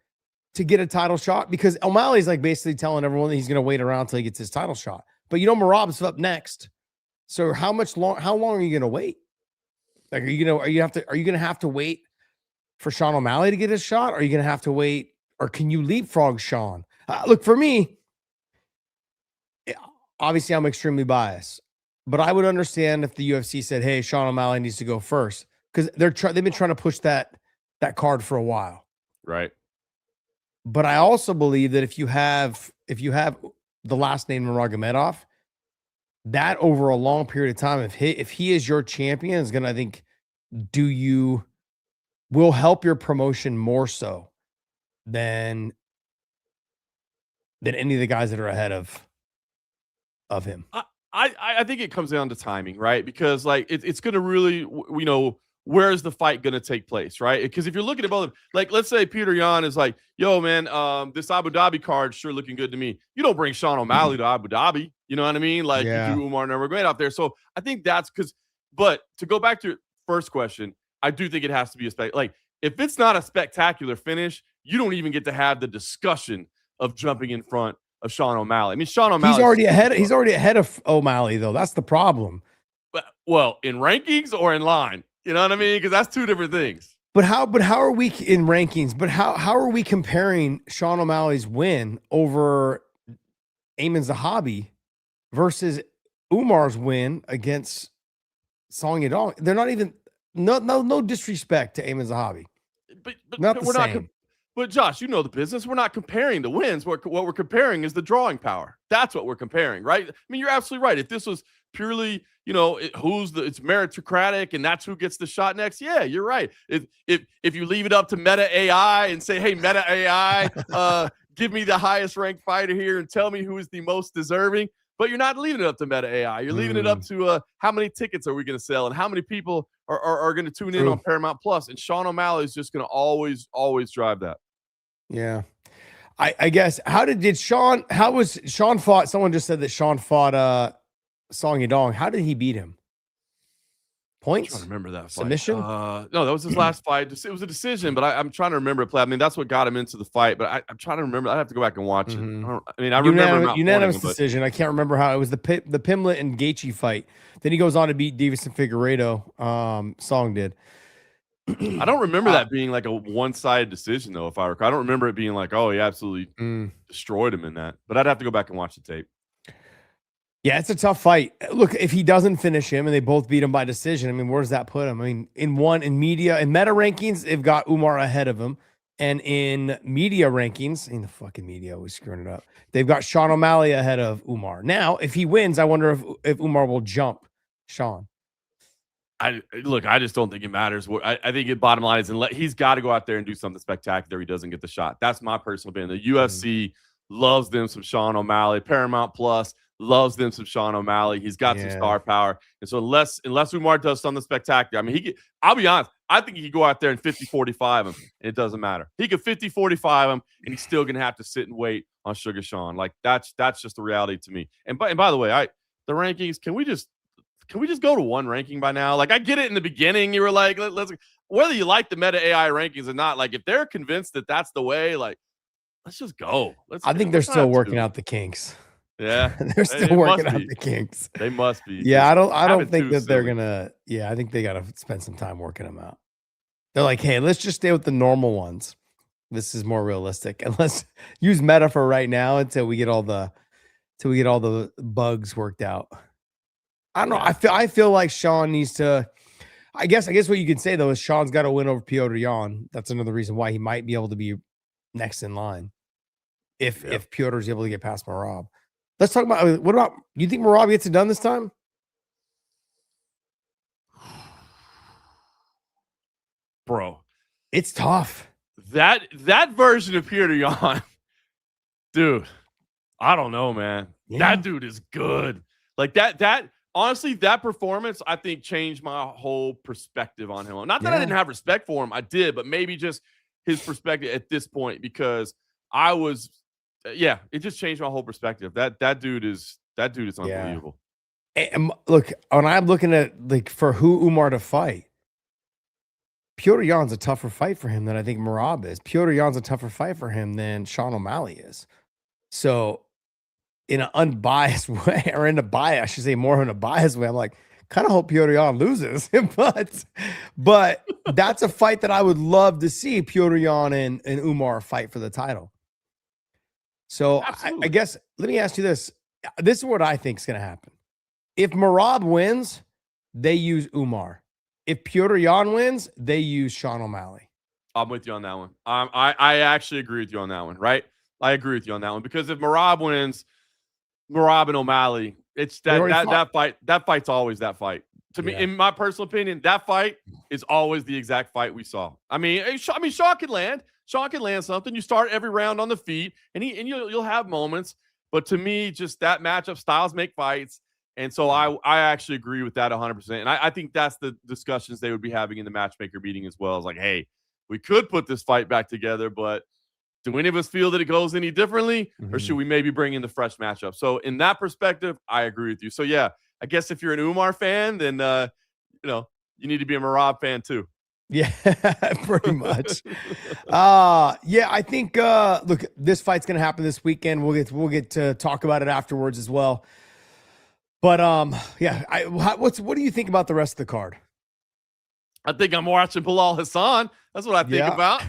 to get a title shot? Because O'Malley's like basically telling everyone that he's going to wait around until he gets his title shot. But Merab's up next. So how long are you going to wait? Like, are you going to have to wait for Sean O'Malley to get his shot? Or are you going to have to wait, or can you leapfrog Sean? Look, for me, obviously I'm extremely biased, but I would understand if the UFC said, "Hey, Sean O'Malley needs to go first," because they've been trying to push that card for a while, right? But I also believe that if you have the last name Nurmagomedov, that over a long period of time, if he is your champion, is going to, I think, will help your promotion more so than any of the guys that are ahead of of him. I think it comes down to timing, right? Because like it's going to really, where is the fight going to take place, right? Because if you're looking at both, like let's say Peter Yan is like, yo, man, this Abu Dhabi card sure looking good to me. You don't bring Sean O'Malley to Abu Dhabi, you know what I mean? Like you do Umar Nurmagomedov out there. So I think that's because. But to go back to your first question, I do think it has to be like if it's not a spectacular finish, you don't even get to have the discussion of jumping in front of Sean O'Malley. I mean, Sean O'Malley. He's already ahead of O'Malley, though. That's the problem. Well, in rankings or in line, you know what I mean? Because that's two different things. But how are we in rankings? But how are we comparing Sean O'Malley's win over Ayman Zahabi versus Umar's win against Song Yadong? They're not even no disrespect to Ayman Zahabi. But we're not. But Josh, you know the business. We're not comparing the wins. What we're comparing is the drawing power. That's what we're comparing, right? I mean, you're absolutely right. If this was purely, it's meritocratic and that's who gets the shot next. Yeah, you're right. If you leave it up to Meta AI and say, hey, Meta AI, give me the highest ranked fighter here and tell me who is the most deserving. But you're not leaving it up to Meta AI. You're leaving it up to how many tickets are we going to sell and how many people are going to tune in on Paramount Plus. And Sean O'Malley is just going to always drive that. Yeah. I guess how was Sean fought? Someone just said that Sean fought Song Yadong. How did he beat him? Points? I'm trying to remember that fight. Submission? No, that was his last fight. It was a decision, but I'm trying to remember it play. I mean, that's what got him into the fight, but I'm trying to remember. I'd have to go back and watch it. I remember unanimous decision. I can't remember how it was the Pimlet and Gaethje fight. Then he goes on to beat Davis and Figueiredo. Song did. I don't remember that being like a one-sided decision, though. If I recall, I don't remember it being like, oh, he absolutely destroyed him in that. But I'd have to go back and watch the tape. Yeah, it's a tough fight. Look, if he doesn't finish him and they both beat him by decision, I mean, where does that put him? I mean, in media and meta rankings, they've got Umar ahead of him. And in media rankings, in the fucking media, always screwing it up, they've got Sean O'Malley ahead of Umar. Now, if he wins, I wonder if Umar will jump Sean. I just don't think it matters. I think the bottom line is he's got to go out there and do something spectacular. He doesn't get the shot. That's my personal opinion. The UFC loves them some Sean O'Malley. Paramount Plus loves them some Sean O'Malley. He's got some star power. And so unless Umar does something spectacular, I mean, I'll be honest, I think he could go out there and 50-45 him, and it doesn't matter. He could 50-45 him, and he's still going to have to sit and wait on Sugar Sean. Like, that's just the reality to me. And by the way, the rankings, can we just go to one ranking by now? Like, I get it in the beginning. You were like, let's whether you like the Meta AI rankings or not, like, if they're convinced that that's the way, like, let's just go. I think they're still working out the kinks. Yeah, they're still working out the kinks. They must be. Yeah, I don't think that they're gonna. Yeah, I think they got to spend some time working them out. They're like, hey, let's just stay with the normal ones. This is more realistic, and let's use Meta for right now until we get all the bugs worked out. I don't know. I feel like Sean needs to. I guess what you can say though is Sean's got to win over Petr Yan. That's another reason why he might be able to be next in line if Petr's able to get past Merab. Let's talk about what about you think Merab gets it done this time? Bro, it's tough. That version of Petr Yan, dude, I don't know, man. Yeah. That dude is good. Like that honestly, that performance, I think, changed my whole perspective on him. Not that I didn't have respect for him. I did, but maybe just his perspective at this point, because I was, it just changed my whole perspective. That dude is unbelievable. And look, when I'm looking at like for who Umar to fight, Petr Yan's a tougher fight for him than I think Merab is. Petr Yan's a tougher fight for him than Sean O'Malley is. So in an unbiased way, or in a bias, I should say more in a biased way, I'm like, kind of hope Petr Yan loses. but that's a fight that I would love to see Petr Yan and Umar fight for the title. So I guess, let me ask you this. This is what I think is going to happen. If Merab wins, they use Umar. If Petr Yan wins, they use Sean O'Malley. I'm with you on that one. I actually agree with you on that one, right? I agree with you on that one, because if Merab wins, Merab and O'Malley, it's that fight. That fight's always that fight. To me, in my personal opinion, that fight is always the exact fight we saw. I mean, Sean can land. Sean can land something. You start every round on the feet, and you'll have moments. But to me, just that matchup, styles make fights. And so I actually agree with that 100%. And I think that's the discussions they would be having in the matchmaker meeting as well. It's like, hey, we could put this fight back together, but do any of us feel that it goes any differently, or should we maybe bring in the fresh matchup? So in that perspective, I agree with you. So yeah, I guess if you're an Umar fan, then you need to be a Merab fan too. Yeah, pretty much. Yeah, I think look, this fight's gonna happen this weekend. We'll get to talk about it afterwards as well. But yeah, what do you think about the rest of the card? I think I'm watching Bilal Hassan. That's what I think about.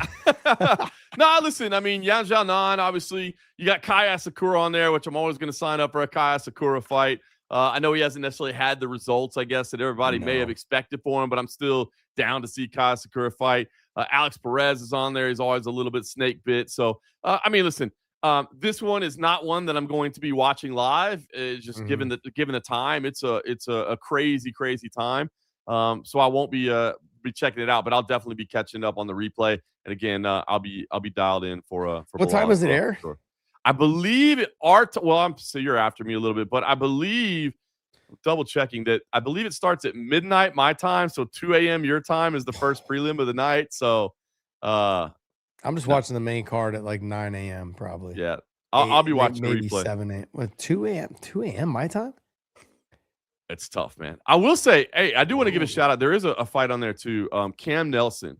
No, listen, I mean, Yan Xiaonan, obviously, you got Kaya Sakura on there, which I'm always going to sign up for a Kaya Sakura fight. I know he hasn't necessarily had the results, I guess, that everybody may have expected for him, but I'm still down to see Kaya Sakura fight. Alex Perez is on there. He's always a little bit snake bit. So, I mean, listen, this one is not one that I'm going to be watching live. Just given the time, it's a crazy time. So I won't be checking it out, but I'll definitely be catching up on the replay. And again, I'll be dialed in for what time does it air? Sure. I believe so you're after me a little bit, but I believe, double checking that, I believe it starts at midnight my time, so 2 a.m. your time is the first prelim of the night. So I'm just watching the main card at like 9 a.m. probably. Yeah, I'll be watching maybe the replay. 7 a.m. With 2 a.m. my time. It's tough, man. I will say, hey, I do want to give a shout out. There is a fight on there too. Cam Nelson.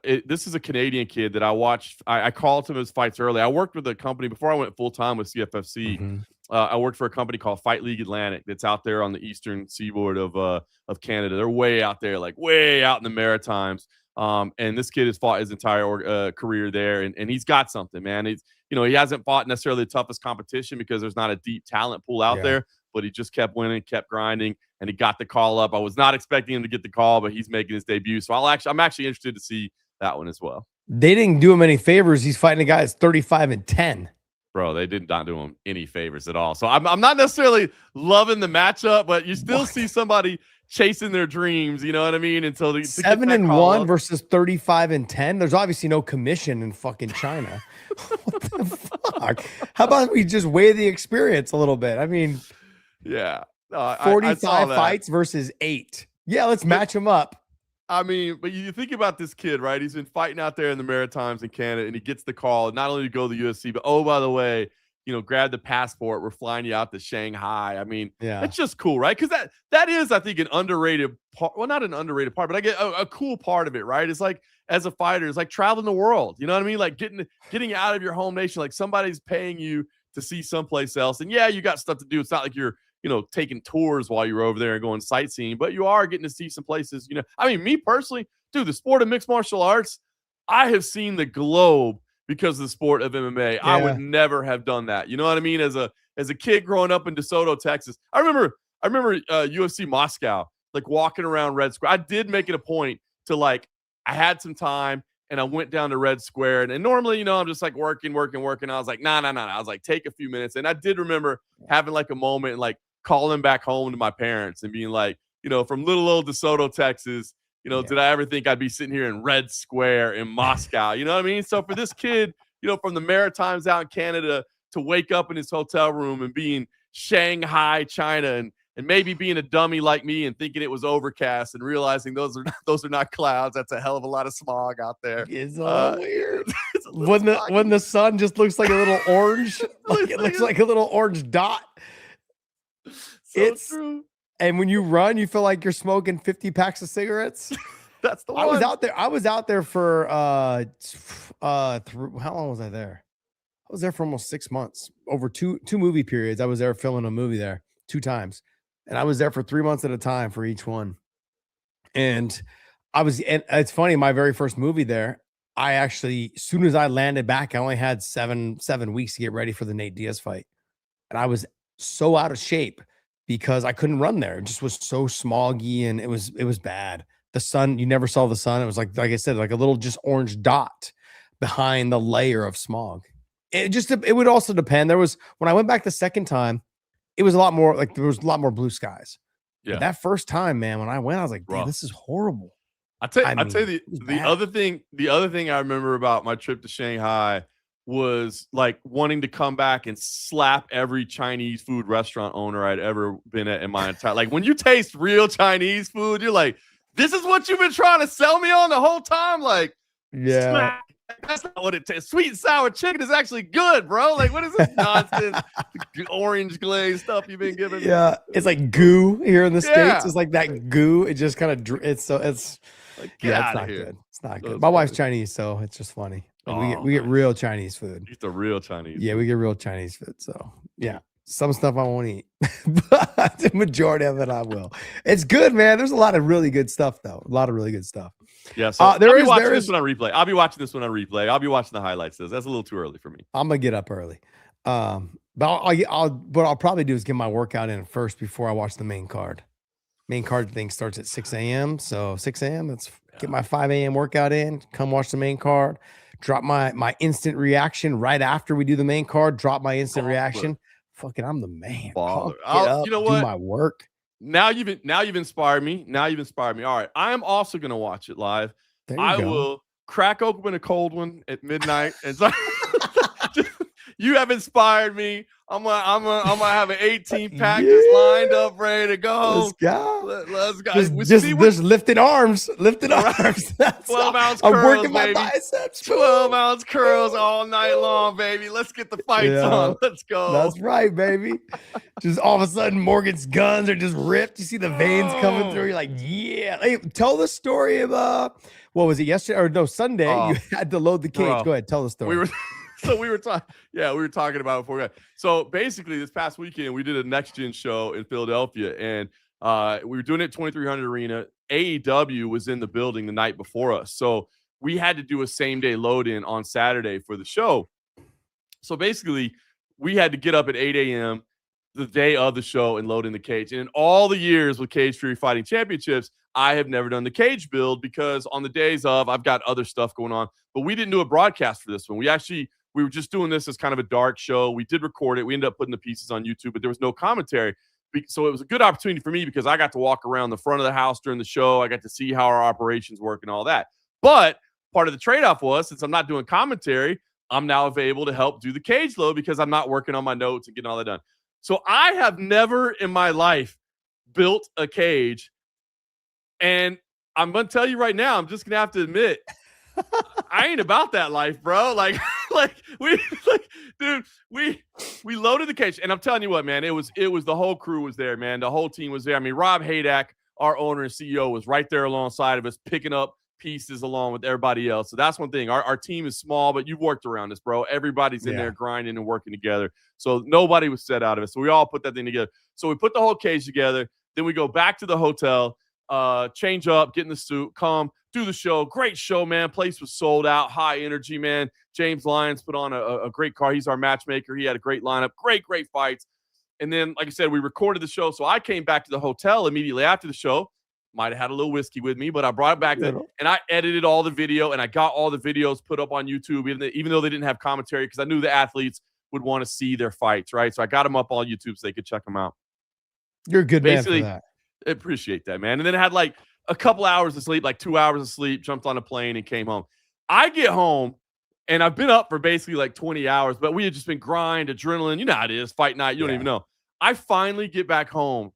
This is a Canadian kid that I watched. I called him his fights early. I worked with a company before I went full time with CFFC. I worked for a company called Fight League Atlantic that's out there on the eastern seaboard of Canada. They're way out there, like way out in the Maritimes. And this kid has fought his entire career there, and he's got something, man. He hasn't fought necessarily the toughest competition because there's not a deep talent pool out there. But he just kept winning, kept grinding, and he got the call up. I was not expecting him to get the call, but he's making his debut. So I'm actually interested to see that one as well. They didn't do him any favors. He's fighting a guy that's 35-10. Bro, they did not do him any favors at all. So I'm not necessarily loving the matchup, but you still see somebody chasing their dreams. You know what I mean? Until 7-1 versus 35-10. There's obviously no commission in fucking China. What the fuck? How about we just weigh the experience a little bit? I mean. Yeah. 45 fights versus 8. Yeah, let's match them up. I mean, but you think about this kid, right? He's been fighting out there in the Maritimes in Canada, and he gets the call not only to go to the UFC, but by the way, grab the passport. We're flying you out to Shanghai. I mean, that's just cool, right? Because that is, I think, an underrated part. Well, not an underrated part, but I get a cool part of it, right? It's like, as a fighter, it's like traveling the world. You know what I mean? Like getting out of your home nation. Like somebody's paying you to see someplace else. And yeah, you got stuff to do. It's not like you're taking tours while you're over there and going sightseeing, but you are getting to see some places, I mean, me personally, dude, the sport of mixed martial arts, I have seen the globe because of the sport of MMA. Yeah. I would never have done that. You know what I mean? As a kid growing up in DeSoto, Texas, I remember UFC Moscow, like walking around Red Square. I did make it a point to I had some time and I went down to Red Square, and normally, I'm just like working. I was like, nah. I was like, take a few minutes. And I did remember having like a moment and calling back home to my parents and being like, from little old DeSoto, Texas, did I ever think I'd be sitting here in Red Square in Moscow? You know what I mean? So for this kid, from the Maritimes out in Canada to wake up in his hotel room and be in Shanghai, China, and maybe being a dummy like me and thinking it was overcast and realizing those are not clouds. That's a hell of a lot of smog out there. It's a little weird. When the sun just looks like a little orange, it looks like a little orange dot. It's true. And when you run, you feel like you're smoking 50 packs of cigarettes. That's the one. I was out there for how long was I there? I was there for almost 6 months. Over two movie periods. I was there filming a movie there 2 times. And I was there for 3 months at a time for each one. And it's funny, my very first movie there, I actually, as soon as I landed back, I only had seven weeks to get ready for the Nate Diaz fight. And I was so out of shape because I couldn't run there. It just was so smoggy and it was bad. The sun, you never saw the sun. It was like I said, like a little just orange dot behind the layer of smog. It would also depend. When I went back the second time, it was a lot more there was a lot more blue skies. Yeah. But that first time, man, when I went, I was like, "Damn, this is horrible." I tell you the other thing I remember about my trip to Shanghai was like wanting to come back and slap every Chinese food restaurant owner I'd ever been at in my entire, like when you taste real Chinese food, you're like, this is what you've been trying to sell me on the whole time. Like, Yeah. smack. That's not what it tastes. Sweet and sour chicken is actually good, bro. Like, what is this nonsense? Orange glaze stuff you've been giving me? Yeah, it's like goo here in the Yeah. States. It's like that goo. It just kind of it's like, it's get not here. good. It's not So good. it's My wife's funny. Chinese, so it's just funny. Like, Oh, we get nice. real Chinese food. It's the real Chinese. Yeah, food. we get real Chinese food. So yeah, some stuff I won't eat, but the majority of it I will. It's good, man. There's a lot of really good stuff, though. A lot of really good stuff. Yeah, so there I'll be is- watching there this is- one on replay. I'll be watching this one on replay. I'll be watching the highlights. That's a little too early for me. I'm gonna get up early. But what I'll probably do is get my workout in first before I watch the main card. Main card thing starts at 6 a.m. So 6 a.m. Let's get my 5 a.m. workout in. Come watch the main card. Drop my instant reaction right after we do the main card. Drop my instant Baller. reaction. Fucking, I'm the man. Baller. I'll get up, you know do what? my work. Now you've inspired me. All right, I am also gonna watch it live. There you I go. will crack open a cold one at midnight, and so you have inspired me. I'm gonna have an 18 pack just lined up, ready to go. Let's go. Let's go. Just lifted arms. Lifted Right. arms. That's 12 ounce I'm curls, working my baby. biceps. 12 ounce curls all night long, baby. Let's get the fights Yeah. on. Let's go. That's right, baby. Just all of a sudden, Morgan's guns are just ripped. You see the veins coming through. You're like, yeah. Hey, tell the story of what was it, yesterday or no, Sunday? You had to load the cage. bro, Go ahead, tell the story. we were talking about it before. So basically, this past weekend we did a next gen show in Philadelphia, and we were doing it at 2300 Arena. AEW was in the building the night before us, so we had to do a same day load in on Saturday for the show. So basically, we had to get up at 8 a.m. the day of the show and load in the cage. And in all the years with Cage Fury Fighting Championships, I have never done the cage build because on the days of, I've got other stuff going on. But we didn't do a broadcast for this one. We were just doing this as kind of a dark show. We did record it. We ended up putting the pieces on YouTube, but there was no commentary. So it was a good opportunity for me because I got to walk around the front of the house during the show. I got to see how our operations work and all that. But part of the trade-off was, since I'm not doing commentary, I'm now available to help do the cage load because I'm not working on my notes and getting all that done. So I have never in my life built a cage. And I'm going to tell you right now, I'm just going to have to admit, I ain't about that life, bro. We loaded the cage, and I'm telling you what, man, it was the whole crew was there, man. The whole team was there. I mean, Rob Hadak, our owner and CEO, was right there alongside of us, picking up pieces along with everybody else. So that's one thing. Our team is small, but you've worked around us, bro. Everybody's in there grinding and working together. So nobody was set out of it. So we all put that thing together. So we put the whole cage together. Then we go back to the hotel, change up, get in the suit, come, do the show. Great show, man. Place was sold out, high energy, man. James Lyons put on a great card. He's our matchmaker. He had a great lineup, great fights. And then, like I said, we recorded the show. So I came back to the hotel immediately after the show. Might have had a little whiskey with me, but I brought it back then, and I edited all the video, and I got all the videos put up on YouTube, even though they didn't have commentary, because I knew the athletes would want to see their fights, right? So I got them up on YouTube so they could check them out. You're a good man for that. I appreciate that, man. And then I had like a couple hours of sleep, like 2 hours of sleep, jumped on a plane and came home. I get home, and I've been up for basically like 20 hours, but we had just been grind, adrenaline. You know how it is, fight night. You don't even know. I finally get back home,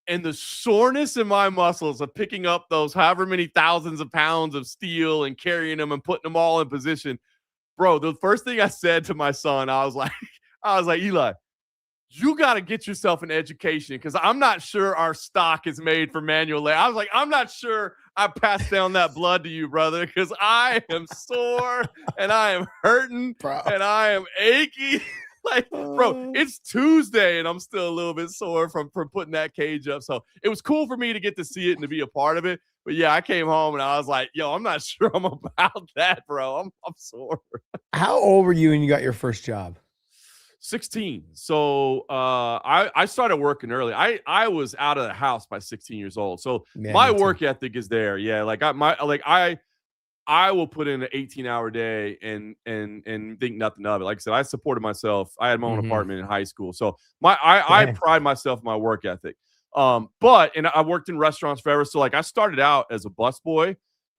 and the soreness in my muscles of picking up those however many thousands of pounds of steel and carrying them and putting them all in position. Bro, the first thing I said to my son, I was like, Eli, you got to get yourself an education because I'm not sure our stock is made for manual labor. I was like, I'm not sure I passed down that blood to you, brother, because I am sore and I am hurting and I am achy. Like, bro, it's Tuesday and I'm still a little bit sore from putting that cage up. So it was cool for me to get to see it and to be a part of it. But yeah, I came home and I was like, yo, I'm not sure I'm about that, bro. I'm sore. How old were you when you got your first job? 16. So I started working early. I was out of the house by 16 years old. So my work ethic is there. Yeah, I will put in an 18-hour day and think nothing of it. Like I said, I supported myself. I had my own apartment in high school. So I pride myself in my work ethic. But I worked in restaurants forever. So like I started out as a busboy.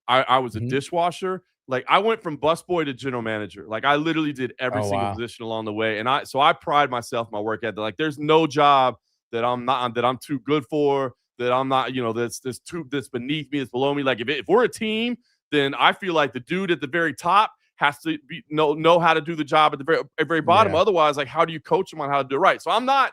I was a dishwasher. like I went from busboy to general manager. Like I literally did every single position along the way. And I pride myself in my work ethic. Like there's no job that I'm too good for, that I'm not, that's beneath me, that's below me. Like if we're a team, then I feel like the dude at the very top has to know how to do the job at the very bottom. Otherwise, like how do you coach them on how to do it right? So I'm not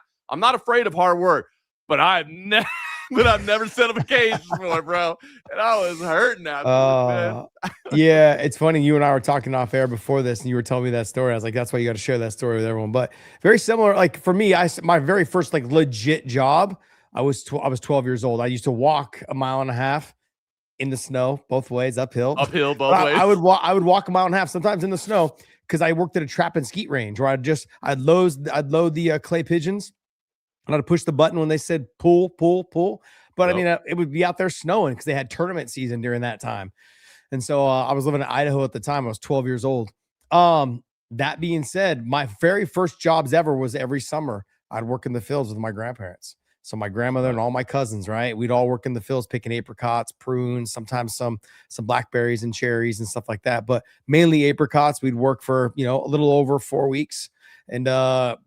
afraid of hard work, but I've never set up a cage before, bro. And I was hurting after man. Yeah, it's funny. You and I were talking off air before this, and you were telling me that story. I was like, that's why you got to share that story with everyone. But very similar. Like for me, my very first like legit job, I was 12 years old. I used to walk a mile and a half in the snow, both ways, uphill both ways. I would walk a mile and a half, sometimes in the snow, because I worked at a trap and skeet range where I'd load the clay pigeons. And I'd push the button when they said pull. But I mean, it would be out there snowing because they had tournament season during that time. And so I was living in Idaho at the time. I was 12 years old. That being said, my very first jobs ever was every summer I'd work in the fields with my grandparents. So my grandmother and all my cousins, right? We'd all work in the fields picking apricots, prunes, sometimes some blackberries and cherries and stuff like that. But mainly apricots. We'd work for, a little over 4 weeks. And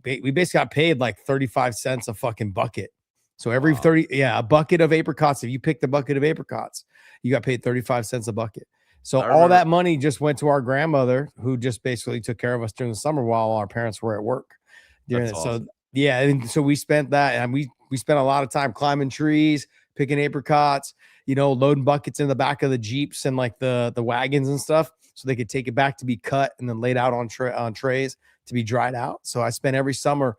we basically got paid like 35 cents a fucking bucket. So every a bucket of apricots. If you picked a bucket of apricots, you got paid 35 cents a bucket. So all that money just went to our grandmother, who just basically took care of us during the summer while our parents were at work. That's awesome. So yeah, and so we spent that, and we spent a lot of time climbing trees, picking apricots, loading buckets in the back of the Jeeps and like the wagons and stuff, so they could take it back to be cut and then laid out on trays to be dried out. So I spent every summer,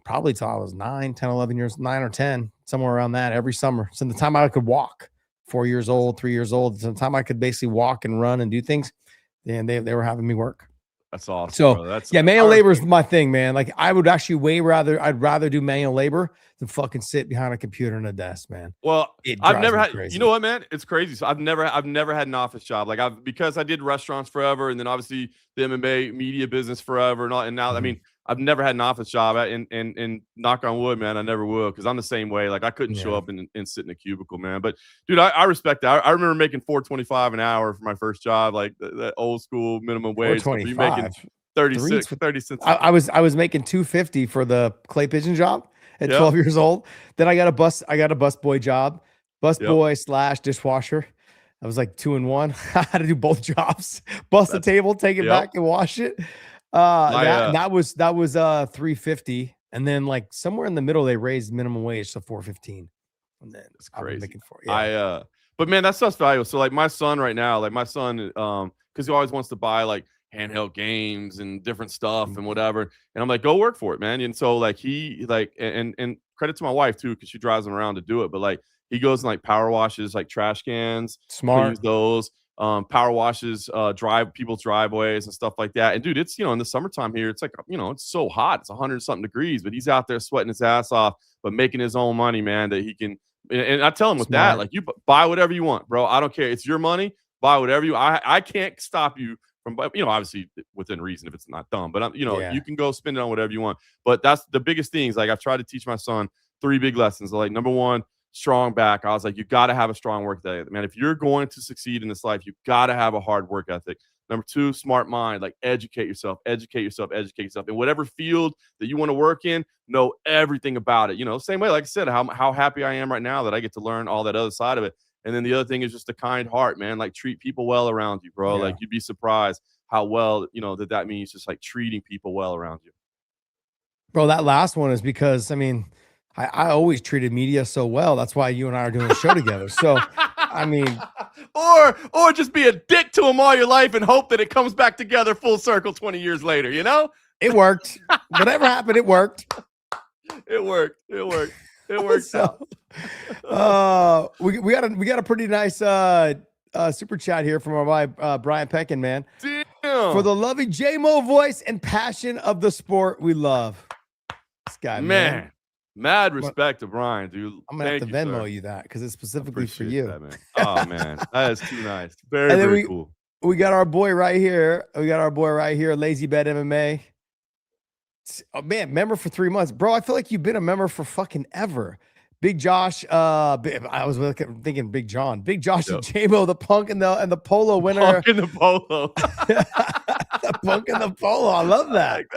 probably till I was 9 or 10, somewhere around that, every summer. So the time I could walk, 4 years old, 3 years old, so the time I could basically walk and run and do things, and they were having me work. That's awesome. So bro. manual labor is my thing, man. Like I would actually I'd rather do manual labor than fucking sit behind a computer and a desk, man. Well, I've never had, crazy. You know what, man? It's crazy. So I've never had an office job. Like because I did restaurants forever, and then obviously the MMA media business forever, and now I mean, I've never had an office job, and knock on wood, man, I never will, because I'm the same way. Like I couldn't show up and sit in a cubicle, man. But dude, I respect that. I remember making $4.25 an hour for my first job, like that old school minimum wage. $4.25. Making 30 cents. I was making $2.50 for the clay pigeon job at 12 years old. Then I got a bus boy job, boy / dishwasher. I was like 2 in 1. I had to do both jobs. Bust the table, take it back, and wash it. That was $3.50, and then like somewhere in the middle they raised minimum wage to $4.15, and then it's crazy. Making $4. But man, that stuff's valuable. So like my son right now, because he always wants to buy like handheld games and different stuff and whatever, and I'm like, go work for it, man. And so like he and credit to my wife too, because she drives him around to do it. But like he goes and like power washes like trash cans, smart those. Power washes people's driveways and stuff like that. And dude, it's in the summertime here, it's like it's so hot, it's 100-something degrees, but he's out there sweating his ass off, but making his own money, man, that he can. And I tell him with that, like, you buy whatever you want, bro. I don't care, it's your money. Buy whatever I can't stop you from, obviously within reason if it's not dumb, but you can go spend it on whatever you want. But that's the biggest things. Like I've tried to teach my son 3 big lessons. Like number 1, strong back. I was like, you got to have a strong work ethic, man. If you're going to succeed in this life, you got to have a hard work ethic. Number 2, smart mind. Like educate yourself. In whatever field that you want to work in, know everything about it. Same way, like I said, how happy I am right now that I get to learn all that other side of it. And then the other thing is just a kind heart, man. Like treat people well around you, bro. Like you'd be surprised how well, that means just like treating people well around you. Bro, that last one is because, I always treated media so well. That's why you and I are doing a show together. So, or just be a dick to them all your life and hope that it comes back together full circle 20 years later, It worked. Whatever happened, it worked. It worked. So, out. We got a pretty nice super chat here from our guy Brian Peckin, man. Damn. For the loving J-Mo voice and passion of the sport we love. This guy, man. Mad respect to Brian, dude. I'm gonna have to Venmo you that because it's specifically for you. That, man. Oh man, that is too nice. Very cool. We got our boy right here. Lazy Bet MMA. Oh man, member for 3 months, bro. I feel like you've been a member for fucking ever. Big Josh. I was thinking Big John. Big Josh Yep. and J-Mo, the Punk and the Polo winner. Punk in the Polo. The Punk and the Polo. I love that.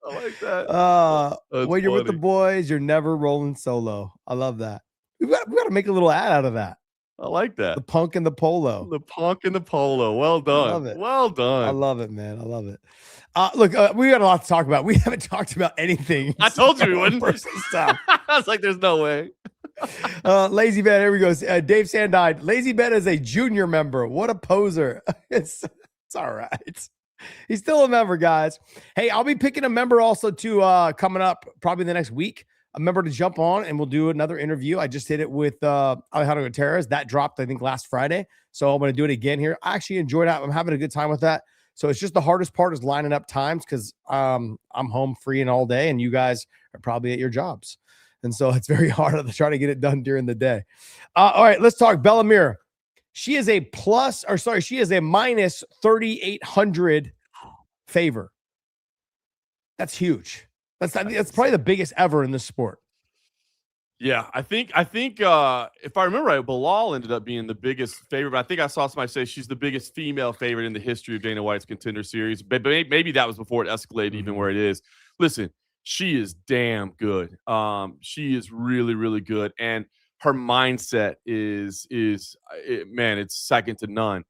I like that. When you're with the boys, you're never rolling solo. I love that. We got to make a little ad out of that. I like that. The Punk and the Polo. The Punk and the Polo. Well done. I love it. Well done. I love it, man. I love it. Look, we got a lot to talk about. We haven't talked about anything. I told you we wouldn't. Personal stuff. I was like, there's no way. Lazy Ben, here we go. Dave Sandide. Lazy Ben is a junior member. What a poser. It's all right. He's still a member, guys. Hey, I'll be picking a member also too coming up probably the next week. A member to jump on, and we'll do another interview. I just did it with Alejandro Gutierrez. That dropped, I think, last Friday. So I'm going to do it again here. I actually enjoyed it. I'm having a good time with that. So it's just the hardest part is lining up times because I'm home free and all day, and you guys are probably at your jobs. And so it's very hard to try to get it done during the day. All right, let's talk Bellamir. She is a minus 3,800 favor. That's huge. That's probably the biggest ever in this sport. Yeah, I think if I remember right, Bilal ended up being the biggest favorite. But I think I saw somebody say she's the biggest female favorite in the history of Dana White's Contender Series. But maybe that was before it escalated even where it is. Listen, she is damn good. She is really, really good, and her mindset is it's second to none.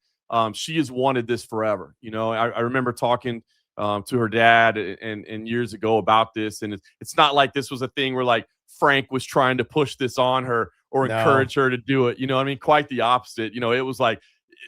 She has wanted this forever. You know, I remember talking to her dad and years ago about this, and it's not like this was a thing where like Frank was trying to push this on her or encourage her to do it. You know what I mean? Quite the opposite. You know, it was like,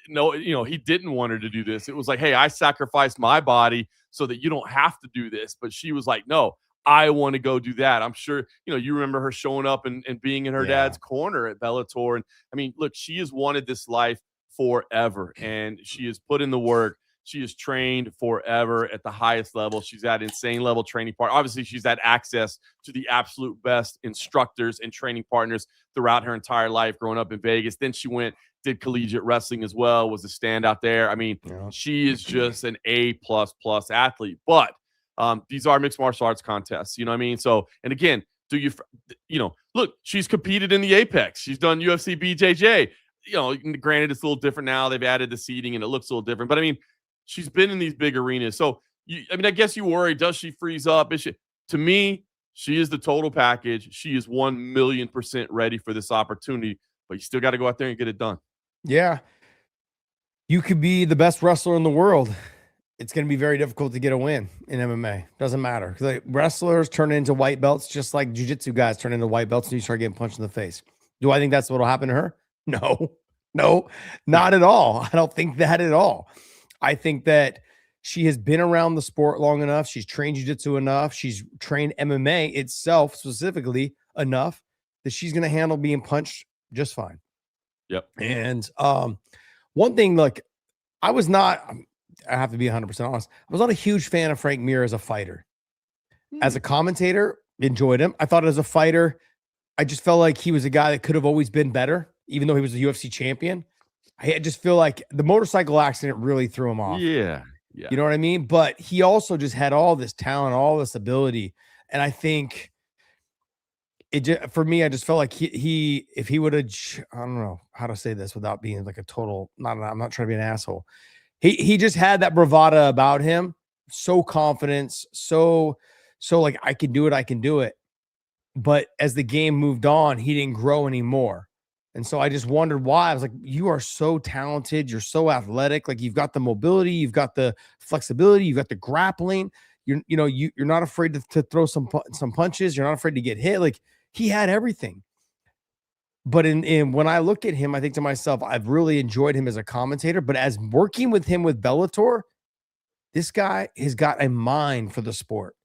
no, you know, he didn't want her to do this. It was like, hey, I sacrificed my body so that you don't have to do this. But she was like, no, I want to go do that. I'm sure, you know, you remember her showing up and being in her dad's corner at Bellator. And I mean, look, she has wanted this life forever, and she has put in the work. She is trained forever at the highest level. She's at insane level training part. Obviously, she's had access to the absolute best instructors and training partners throughout her entire life growing up in Vegas. Then she did collegiate wrestling as well, was a standout there. I mean, she is just an A++ athlete. But these are mixed martial arts contests. You know what I mean? So, and again, look, she's competed in the Apex. She's done UFC BJJ. You know, granted, it's a little different now. They've added the seating and it looks a little different. But I mean, she's been in these big arenas. So, I guess you worry, does she freeze up? To me, she is the total package. She is 1,000,000% ready for this opportunity, but you still got to go out there and get it done. Yeah. You could be the best wrestler in the world. It's going to be very difficult to get a win in MMA. Doesn't matter. Because like, wrestlers turn into white belts just like jiu-jitsu guys turn into white belts and you start getting punched in the face. Do I think that's what will happen to her? No, not at all. I don't think that at all. I think that she has been around the sport long enough. She's trained jiu-jitsu enough. She's trained MMA itself specifically enough that she's going to handle being punched just fine. Yep. And one thing, look, I have to be 100% honest. I was not a huge fan of Frank Mir as a fighter. As a commentator, enjoyed him. I thought as a fighter, I just felt like he was a guy that could have always been better, even though he was a UFC champion. I just feel like the motorcycle accident really threw him off. Yeah. You know what I mean? But he also just had all this talent, all this ability. And I think for me, I just felt like if he would have, I don't know how to say this without being like a total, I'm not trying to be an asshole. He just had that bravado about him. So confidence, so like, I can do it. But as the game moved on, he didn't grow anymore. And so I just wondered why. I was like, you are so talented. You're so athletic. Like, you've got the mobility, you've got the flexibility, you've got the grappling. You're not afraid to throw some punches. You're not afraid to get hit. Like, he had everything. But when I look at him, I think to myself, I've really enjoyed him as a commentator. But as working with him with Bellator, this guy has got a mind for the sport.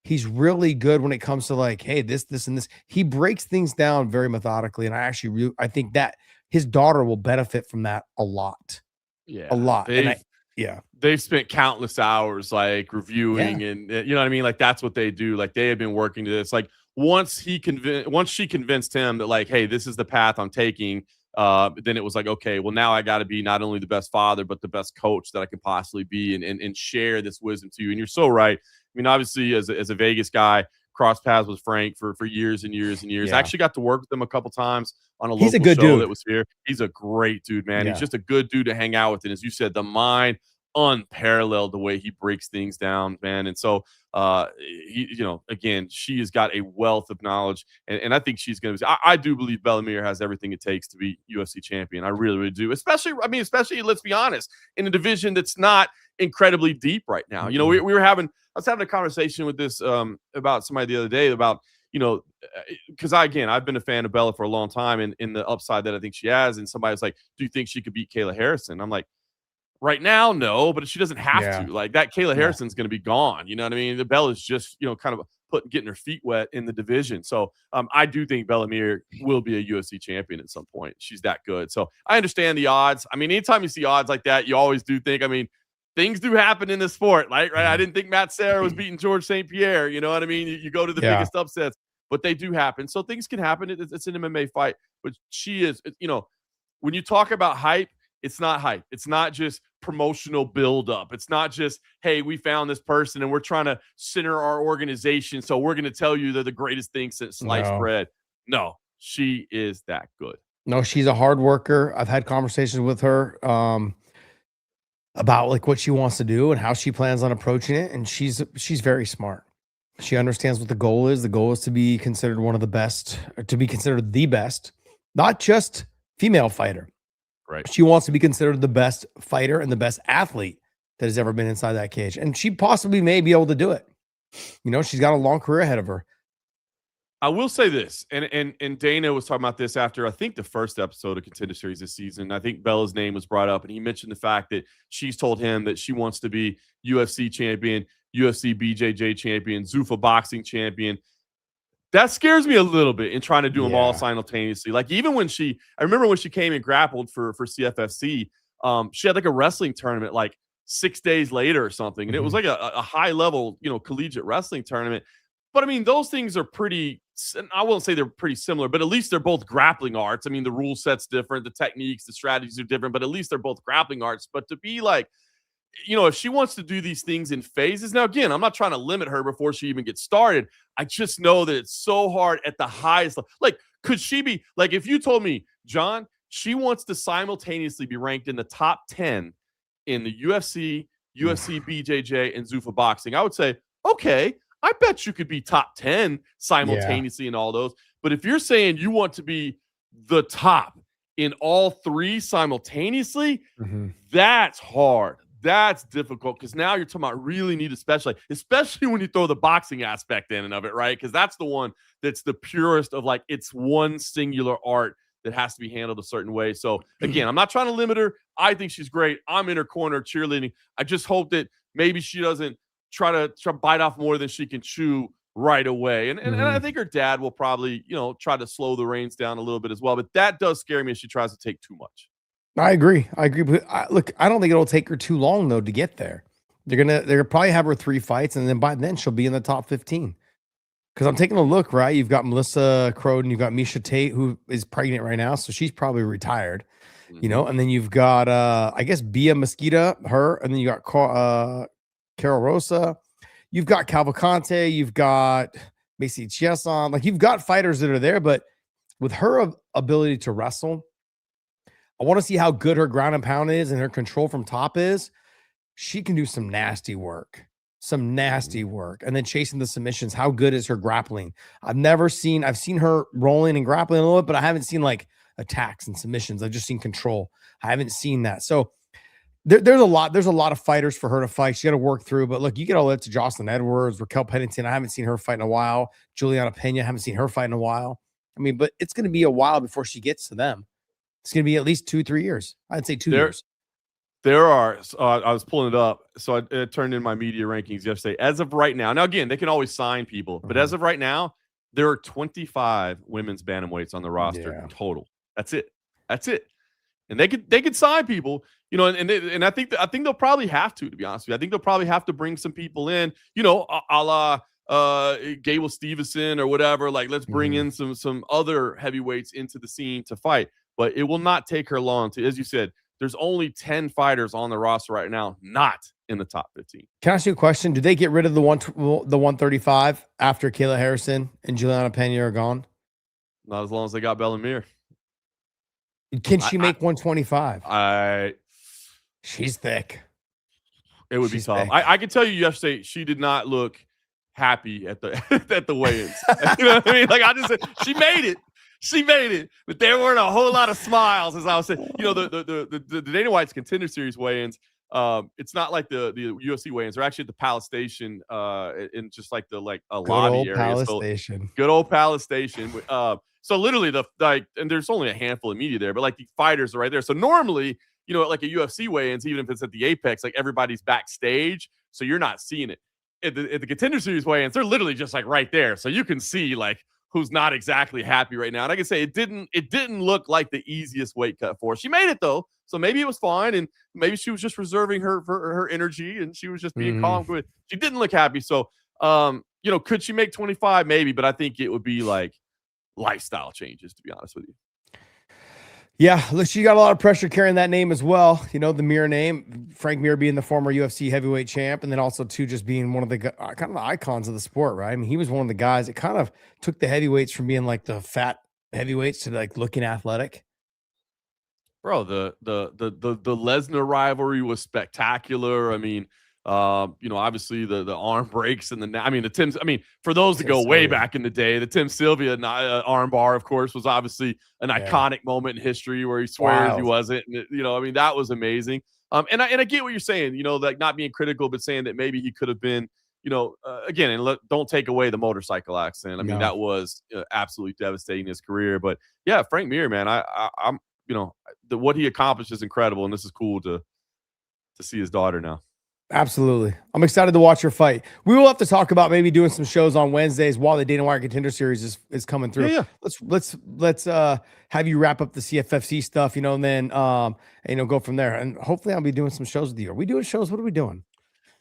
He's really good when it comes to like, hey, this, and this. He breaks things down very methodically, and I think that his daughter will benefit from that a lot. Yeah, a lot. They've spent countless hours like reviewing, and you know what I mean. Like, that's what they do. Like, they have been working to this. Like, once she convinced him that like, hey, this is the path I'm taking. Then it was like, okay, well, now I got to be not only the best father, but the best coach that I can possibly be, and share this wisdom to you. And you're so right. I mean, obviously, as a Vegas guy, crossed paths with Frank for years and years and years. Yeah. I actually got to work with him a couple times on a He's a local good show dude. that was here. He's a great dude, man. Yeah. He's just a good dude to hang out with. And as you said, the mind unparalleled, the way he breaks things down, man. And so again, she has got a wealth of knowledge, and I think she's going to be. I do believe Bellamir has everything it takes to be UFC champion. I really, really do. Especially, let's be honest, in a division that's not incredibly deep right now. You know, I was having a conversation with this about somebody the other day about, because I've been a fan of Bella for a long time, and in the upside that I think she has, and somebody was like, "Do you think she could beat Kayla Harrison?" I'm like, right now, no, but she doesn't have to. Like that, Kayla Harrison's going to be gone. You know what I mean? The Bella's just, kind of getting her feet wet in the division. So I do think Bellamir will be a UFC champion at some point. She's that good. So I understand the odds. I mean, anytime you see odds like that, you always do think, things do happen in this sport. Right? I didn't think Matt Serra was beating George St. Pierre. You know what I mean? You go to the biggest upsets, but they do happen. So things can happen. It's an MMA fight, but she is, when you talk about hype, it's not hype. It's not just promotional buildup. It's not just, hey, we found this person and we're trying to center our organization, so we're going to tell you they're the greatest thing since sliced bread. No, she is that good. No, she's a hard worker. I've had conversations with her about like what she wants to do and how she plans on approaching it. And she's very smart. She understands what the goal is. The goal is to be considered one of the best, or to be considered the best, not just female fighter. Right. She wants to be considered the best fighter and the best athlete that has ever been inside that cage. And she possibly may be able to do it. She's got a long career ahead of her. I will say this, and Dana was talking about this after, I think, the first episode of Contender Series this season. I think Bella's name was brought up, and he mentioned the fact that she's told him that she wants to be UFC champion, UFC BJJ champion, Zuffa boxing champion. That scares me a little bit in trying to do them all simultaneously. Like even when I remember when she came and grappled for CFFC, she had like a wrestling tournament like 6 days later or something. And it was like a high level, collegiate wrestling tournament. But those things are pretty, I won't say they're pretty similar, but at least they're both grappling arts. The rule set's different, the techniques, the strategies are different, but at least they're both grappling arts. But to be like, if she wants to do these things in phases, now again, I'm not trying to limit her before she even gets started. I just know that it's so hard at the highest level. Like, could she be like, if you told me, John, she wants to simultaneously be ranked in the top 10 in the UFC, UFC BJJ, and Zuffa boxing, I would say, okay, I bet you could be top 10 simultaneously in all those. But if you're saying you want to be the top in all three simultaneously, that's hard. That's difficult because now you're talking about really need to specialize, especially when you throw the boxing aspect in and of it, right? Because that's the one that's the purest of like, it's one singular art that has to be handled a certain way. So again, I'm not trying to limit her. I think she's great. I'm in her corner cheerleading. I just hope that maybe she doesn't try to bite off more than she can chew right away. And I think her dad will probably, try to slow the reins down a little bit as well. But that does scare me if she tries to take too much. I agree. But look, I don't think it'll take her too long though to get there. They're gonna probably have her 3 fights, and then by then she'll be in the top 15. Because I'm taking a look, right? You've got Melissa Croden, you've got Misha Tate, who is pregnant right now, so she's probably retired. And then you've got I guess Bia Mesquita, her, and then you got Carol Rosa, you've got Cavalcante, you've got Macy Chiasson, like you've got fighters that are there, but with her ability to wrestle, I want to see how good her ground and pound is and her control from top is. She can do some nasty work, and then chasing the submissions. How good is her grappling? I've seen her rolling and grappling a little bit, but I haven't seen like attacks and submissions. I've just seen control. I haven't seen that. So there's a lot of fighters for her to fight. She got to work through, but look, you get all that to Jocelyn Edwards, Raquel Pennington. I haven't seen her fight in a while. Juliana Pena, haven't seen her fight in a while. But it's going to be a while before she gets to them. It's going to be at least 2-3 years. I'd say 2 years. There are, I was pulling it up. So I turned in my media rankings yesterday. As of right now, again, they can always sign people, but as of right now, there are 25 women's bantamweights on the roster total. That's it. And they could sign people, and I think they'll probably have to be honest with you. I think they'll probably have to bring some people in, a la Gable Stevenson or whatever. Like, let's bring in some other heavyweights into the scene to fight. But it will not take her long to, as you said, there's only 10 fighters on the roster right now, not in the top 15. Can I ask you a question? Do they get rid of the 135 after Kayla Harrison and Juliana Pena are gone? Not as long as they got Bellamere. Can she make 125? She's thick. It would be tough. I can tell you yesterday, she did not look happy at the at the weigh-ins. You know what I mean? Like I just said, she made it. She made it, but there weren't a whole lot of smiles, as I was saying. You know, the Dana White's Contender Series weigh-ins. It's not like the UFC weigh-ins. They're actually at the Palace Station, in just like a lobby area. Palace Station. Good old Palace Station. So literally and there's only a handful of media there, but like the fighters are right there. So normally, you know, like a UFC weigh-ins, even if it's at the Apex, like everybody's backstage, so you're not seeing it. At the Contender Series weigh-ins, they're literally just like right there, so you can see like who's not exactly happy right now. And I can say it didn't look like the easiest weight cut for her. She made it though, so maybe it was fine, and maybe she was just reserving her energy, and she was just being calm. She didn't look happy, so you know, could she make 25? Maybe, but I think it would be like lifestyle changes, to be honest with you. Yeah, look, she got a lot of pressure carrying that name as well. You know, the Mir name, Frank Mir being the former UFC heavyweight champ, and then also too just being one of the kind of the icons of the sport, right? I mean, he was one of the guys that kind of took the heavyweights from being like the fat heavyweights to like looking athletic. Bro, the Lesnar rivalry was spectacular. I mean, you know, obviously the arm breaks and for those that go way back in the day, the Tim Sylvia arm bar, of course, was obviously an iconic moment in history where he swears he wasn't. And you know, I mean, that was amazing. And I get what you're saying, you know, like not being critical, but saying that maybe he could have been, you know, again, and don't take away the motorcycle accident. I mean, that was absolutely devastating his career. But yeah, Frank Mir, man, I'm, you know, what he accomplished is incredible, and this is cool to see his daughter now. Absolutely. I'm excited to watch her fight. We will have to talk about maybe doing some shows on Wednesdays while the Dana White Contender Series is coming through. Yeah. Let's have you wrap up the CFFC stuff, you know, and then you know, go from there. And hopefully I'll be doing some shows with you. Are we doing shows? What are we doing?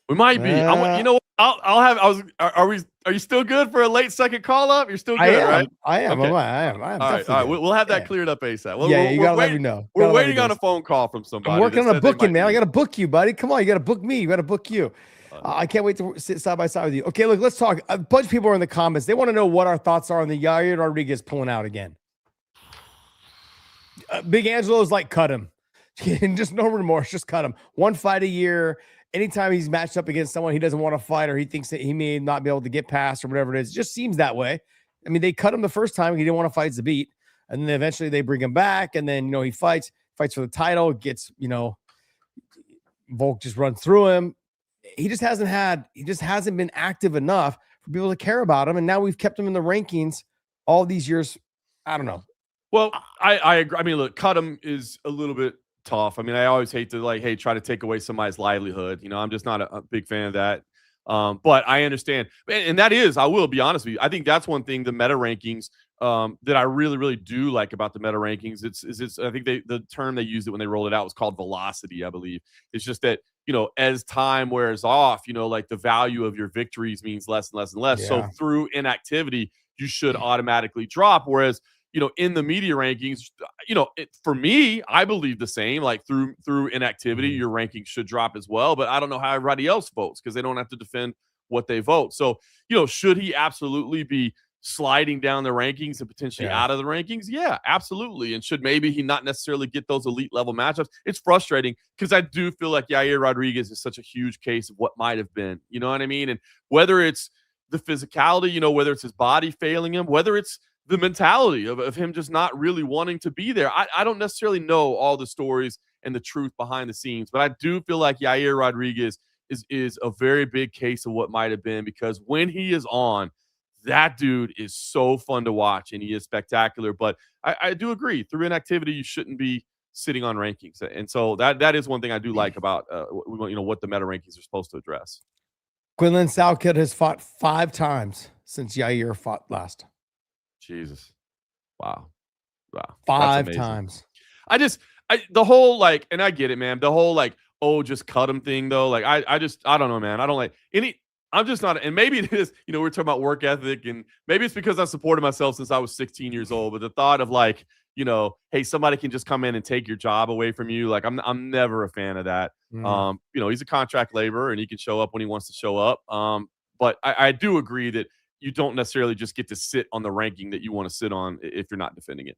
We might be. You know, are you still good for a late second call up? You're still good, right? I am. Okay. I am. All right. We'll have that cleared up ASAP. You gotta let me know. We're waiting on a phone call from somebody. I'm working on a booking, man. I gotta book you, buddy. Come on, you gotta book me. You gotta book you. I can't wait to sit side by side with you. Okay, look, let's talk. A bunch of people are in the comments. They want to know what our thoughts are on the Yair Rodriguez pulling out again. Big Angelo's like, cut him. Just no remorse. Just cut him. One fight a year. Anytime he's matched up against someone he doesn't want to fight, or he thinks that he may not be able to get past or whatever it is, it just seems that way. I mean, they cut him the first time. He didn't want to fight Zabit. And then eventually they bring him back. And then, you know, he fights for the title, gets, you know, Volk just runs through him. He just hasn't been active enough for people to care about him. And now we've kept him in the rankings all these years. I don't know. Well, I agree. I mean, look, cut him is a little bit tough. I mean, I always hate to try to take away somebody's livelihood. You know, I'm just not a big fan of that. But I understand. And that is, I will be honest with you, I think that's one thing, the meta rankings, that I really, really do like about the meta rankings. It's I think the term they used it when they rolled it out was called velocity, I believe. It's just that, you know, as time wears off, you know, like the value of your victories means less and less and less. Yeah. So through inactivity, you should automatically drop. Whereas, you know, in the media rankings, you know, for me, I believe the same. Like through inactivity, your rankings should drop as well. But I don't know how everybody else votes because they don't have to defend what they vote. So, you know, should he absolutely be sliding down the rankings and potentially out of the rankings? Yeah, absolutely. And should maybe he not necessarily get those elite level matchups? It's frustrating because I do feel like Yair Rodriguez is such a huge case of what might have been. You know what I mean? And whether it's the physicality, you know, whether it's his body failing him, whether it's the mentality of him just not really wanting to be there. I don't necessarily know all the stories and the truth behind the scenes, but I do feel like Yair Rodriguez is a very big case of what might have been, because when he is on, that dude is so fun to watch and he is spectacular. But I do agree, through inactivity, you shouldn't be sitting on rankings. And so that is one thing I do like about you know, what the meta rankings are supposed to address. Quinlan Salkid has fought 5 times since Yair fought last. Jesus. Wow. 5 times. The whole, like, and I get it, man. The whole, like, oh, just cut him thing, though. Like, I don't know, man. I don't like any, I'm just not, and maybe it is, you know, we're talking about work ethic, and maybe it's because I supported myself since I was 16 years old, but the thought of, like, hey, somebody can just come in and take your job away from you. Like I'm never a fan of that. He's a contract laborer and he can show up when he wants to show up. But I do agree that you don't necessarily just get to sit on the ranking that you want to sit on if you're not defending it.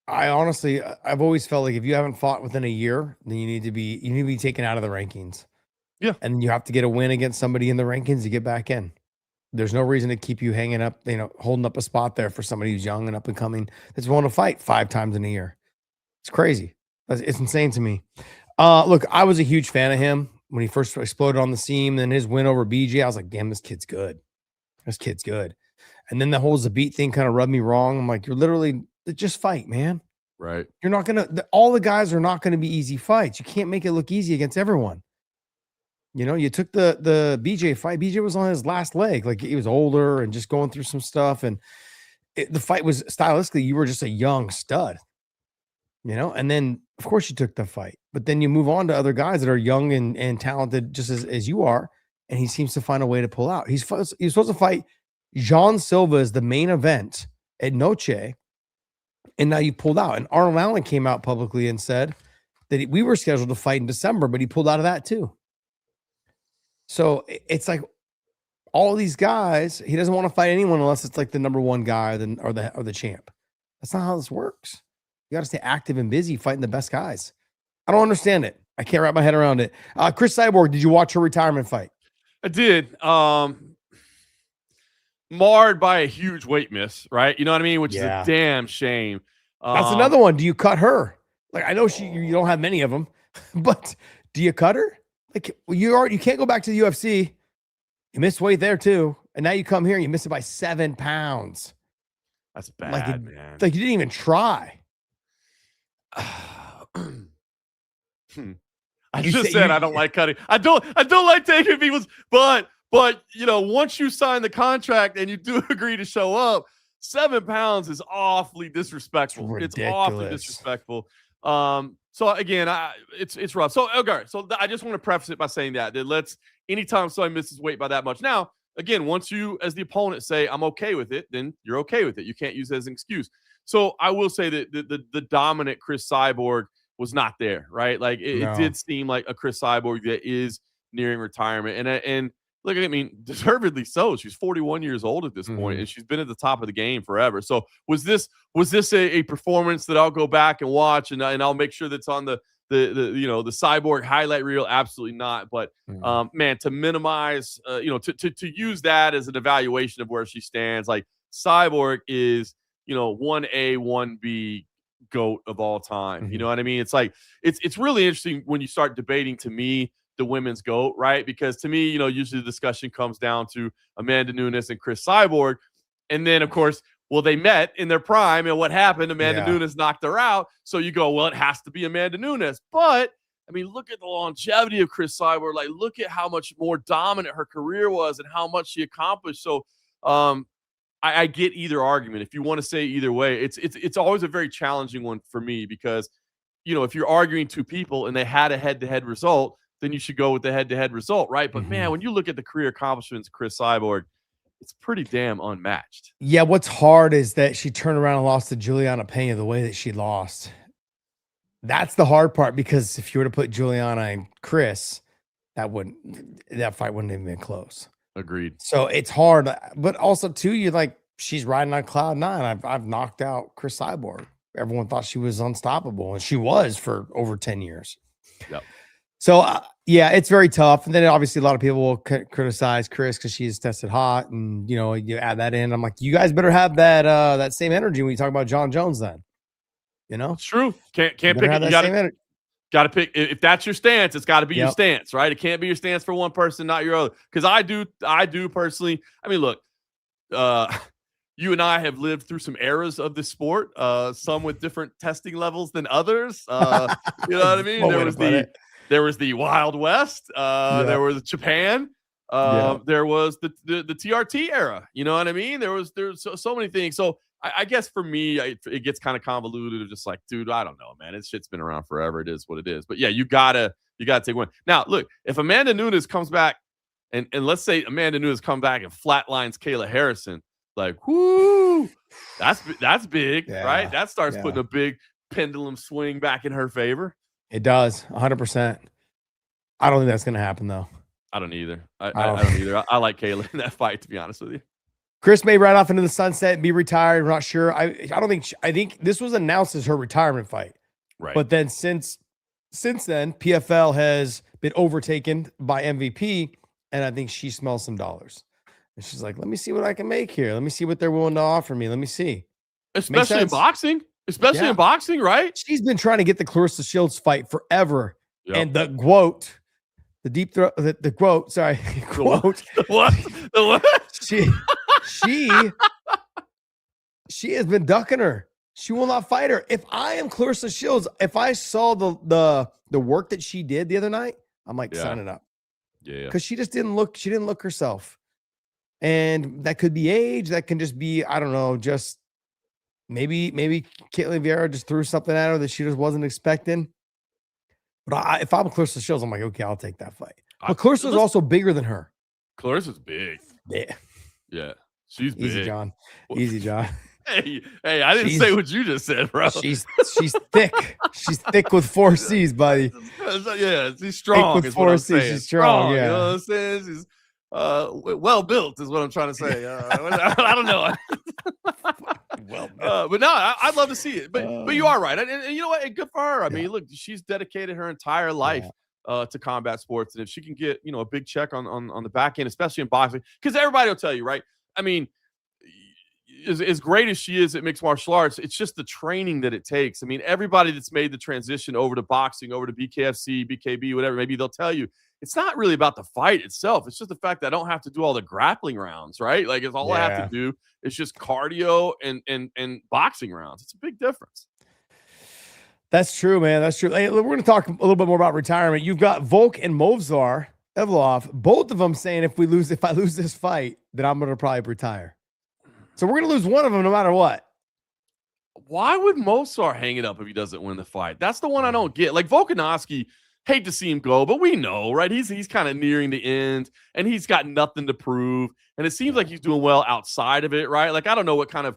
I've always felt like if you haven't fought within a year, then you need to be taken out of the rankings. Yeah. And you have to get a win against somebody in the rankings to get back in. There's no reason to keep you hanging up, holding up a spot there for somebody who's young and up and coming that's willing to fight 5 times in a year. It's crazy. It's insane to me. Look, I was a huge fan of him when he first exploded on the scene. Then his win over BJ, I was like, damn, this kid's good. This kid's good. And then the whole Zabit thing kind of rubbed me wrong. I'm like, you're literally just fight, man. Right. You're not going to, all the guys are not going to be easy fights. You can't make it look easy against everyone. You took the BJ fight. BJ was on his last leg. Like he was older and just going through some stuff. And the fight was stylistically, you were just a young stud, and then of course you took the fight, but then you move on to other guys that are young and talented just as you are. And he seems to find a way to pull out. He's supposed to fight Jean Silva as the main event at Noche. And now you pulled out. And Arnold Allen came out publicly and said that we were scheduled to fight in December, but he pulled out of that too. So it's like all these guys, he doesn't want to fight anyone unless it's like the number one guy or the champ. That's not how this works. You got to stay active and busy fighting the best guys. I don't understand it. I can't wrap my head around it. Chris Cyborg, did you watch her retirement fight? I did. Marred by a huge weight miss, right? You know what I mean? Which is a damn shame. That's another one. Do you cut her? Like, I know you don't have many of them, but do you cut her? Like, you can't go back to the UFC. You missed weight there too, and now you come here and you miss it by 7 pounds. That's bad, man. Like you didn't even try. I just said I don't like cutting. I don't like taking people's, but once you sign the contract and you do agree to show up, 7 pounds is awfully disrespectful. It's awfully disrespectful. So again, it's rough. So okay, so I just want to preface it by saying that anytime somebody misses weight by that much. Now, again, once you as the opponent say I'm okay with it, then you're okay with it. You can't use it as an excuse. So I will say that the dominant Chris Cyborg was not there, right? Like it did seem like a Chris Cyborg that is nearing retirement, and look, I mean, deservedly so. She's 41 years old at this point, and she's been at the top of the game forever. So was this a performance that I'll go back and watch, and I'll make sure that's on the Cyborg highlight reel? Absolutely not. But man, to minimize, to use that as an evaluation of where she stands, like Cyborg is, 1A, 1B GOAT of all time. You know what I mean? It's like it's really interesting when you start debating, to me, the women's GOAT, right? Because to me, usually the discussion comes down to Amanda Nunes and Chris Cyborg. And then, of course, they met in their prime, and what happened? Amanda Nunes knocked her out. So you go, well, it has to be Amanda Nunes. But, I mean, look at the longevity of Chris Cyborg. Like, look at how much more dominant her career was and how much she accomplished. So I get either argument. If you want to say either way, it's always a very challenging one for me because, if you're arguing two people and they had a head-to-head result, then you should go with the head-to-head result, right? But man, when you look at the career accomplishments of Chris Cyborg, it's pretty damn unmatched. Yeah, what's hard is that she turned around and lost to Juliana Pena the way that she lost. That's the hard part, because if you were to put Juliana and Chris, that fight wouldn't even been close. Agreed. So it's hard, but also too, you're like, she's riding on cloud 9. I've knocked out Chris Cyborg. Everyone thought she was unstoppable, and she was for over 10 years. Yep. So, it's very tough. And then obviously a lot of people will criticize Chris because she's tested hot, and, you add that in. I'm like, you guys better have that same energy when you talk about John Jones then. It's true. Can't pick it. You got to pick. If that's your stance, it's got to be your stance, right? It can't be your stance for one person, not your other. Because I do personally. I mean, look, you and I have lived through some eras of this sport, some with different testing levels than others. You know what I mean? There was the Wild West. There was Japan. There was the TRT era. You know what I mean? There's so many things. So I guess for me, it gets kind of convoluted of just like, dude, I don't know, man. This shit's been around forever. It is what it is. But yeah, you gotta take one. Now, look, if Amanda Nunes comes back, and let's say Amanda Nunes comes back and flatlines Kayla Harrison, Like, whoo, that's big, Yeah, right? That starts yeah. putting a big pendulum swing back in her favor. It does, 100%. I don't think that's going to happen, though. I don't either. I don't either. I like Kayla in that fight, to be honest with you. Chris may ride off into the sunset and be retired. I'm not sure. I don't think. I think this was announced as her retirement fight. Right. But then since then, PFL has been overtaken by MVP, and I think she smells some dollars. And she's like, let me see what I can make here. Let me see what they're willing to offer me. Let me see. Especially in boxing. Especially in boxing, right? She's been trying to get the Clarissa Shields fight forever. Yep. And the quote, the deep throat, the quote, sorry, quote. The what? The what? She has been ducking her. She will not fight her. If I am Clarissa Shields, if I saw the work that she did the other night, I'm like, sign it up. Yeah. Because she didn't look herself. And that could be age. That can just be, I don't know, just maybe Caitlin Vieira just threw something at her that she just wasn't expecting. But if I'm Clarissa Shields, I'm like, okay, I'll take that fight. But Clarissa's also bigger than her. Clarissa's big. Yeah. Yeah. She's big. Easy, John. Easy, John. Hey, I didn't say what you just said, bro. She's thick. She's thick with 4 C's, buddy. Yeah, she's strong. Thick with 4 C's. She's strong. Yeah. You know what I'm saying? She's well built is what I'm trying to say. I don't know. But no, I'd love to see it. But you are right. And you know what? Good for her. I mean, look, she's dedicated her entire life to combat sports. And if she can get, a big check on the back end, especially in boxing, because everybody will tell you, right? I mean, as great as she is at mixed martial arts, it's just the training that it takes. I mean, everybody that's made the transition over to boxing, over to BKFC, BKB, whatever, maybe they'll tell you it's not really about the fight itself. It's just the fact that I don't have to do all the grappling rounds, right? Like, it's all I have to do. It's just cardio and boxing rounds. It's a big difference. That's true, man. That's true. Hey, we're going to talk a little bit more about retirement. You've got Volk and Movsar Evloev, both of them saying if I lose this fight, then I'm going to probably retire. So we're going to lose one of them no matter what. Why would Movsar hang it up if he doesn't win the fight? That's the one I don't get. Like, Volkanovski, hate to see him go, but we know, right? He's kind of nearing the end, and he's got nothing to prove. And it seems like he's doing well outside of it, right? Like, I don't know what kind of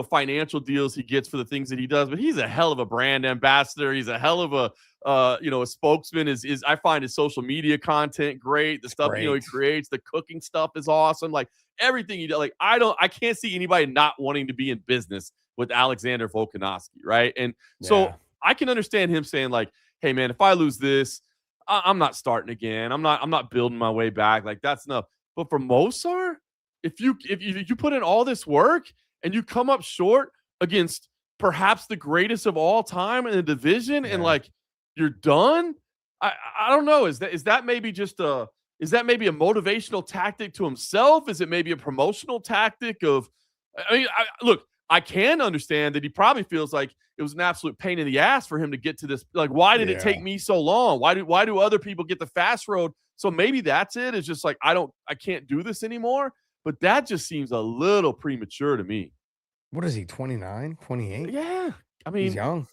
financial deals he gets for the things that he does, but he's a hell of a brand ambassador. He's a hell of a spokesman. Is I find his social media content great. The stuff he creates, the cooking stuff is awesome. Like, everything he does. Like, I can't see anybody not wanting to be in business with Alexander Volkanovski, right? And so I can understand him saying, like, hey man, if I lose this, I'm not starting again. I'm not building my way back. Like, that's enough. But for Movsar, if you put in all this work and you come up short against perhaps the greatest of all time in the division, and like, you're done, I don't know. Is that maybe just a motivational tactic to himself? Is it maybe a promotional tactic of? I mean, look, I can understand that he probably feels like it was an absolute pain in the ass for him to get to this. Like, why did it take me so long? Why do other people get the fast road? So maybe that's it. It's just like, I can't do this anymore. But that just seems a little premature to me. What is he, 29, 28? Yeah. I mean, he's young.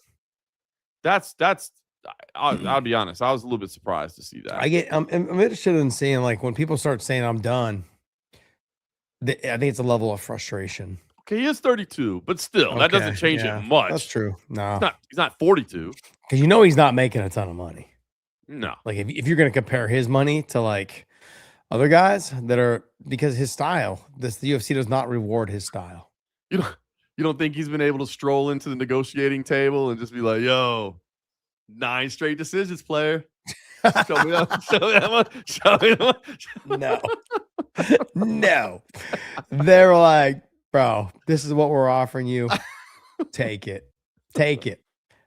I'll be honest. I was a little bit surprised to see that. I'm interested in seeing, like, when people start saying I'm done, I think it's a level of frustration. Okay, he is 32, but still, that doesn't change it much. That's true. No. He's not 42. Because he's not making a ton of money. No. Like, if you're going to compare his money to, like, other guys that are, because his style, the UFC does not reward his style. You don't think he's been able to stroll into the negotiating table and just be like, yo, 9 straight decisions, player. Show me that one. No. They're like, bro, this is what we're offering you. Take it.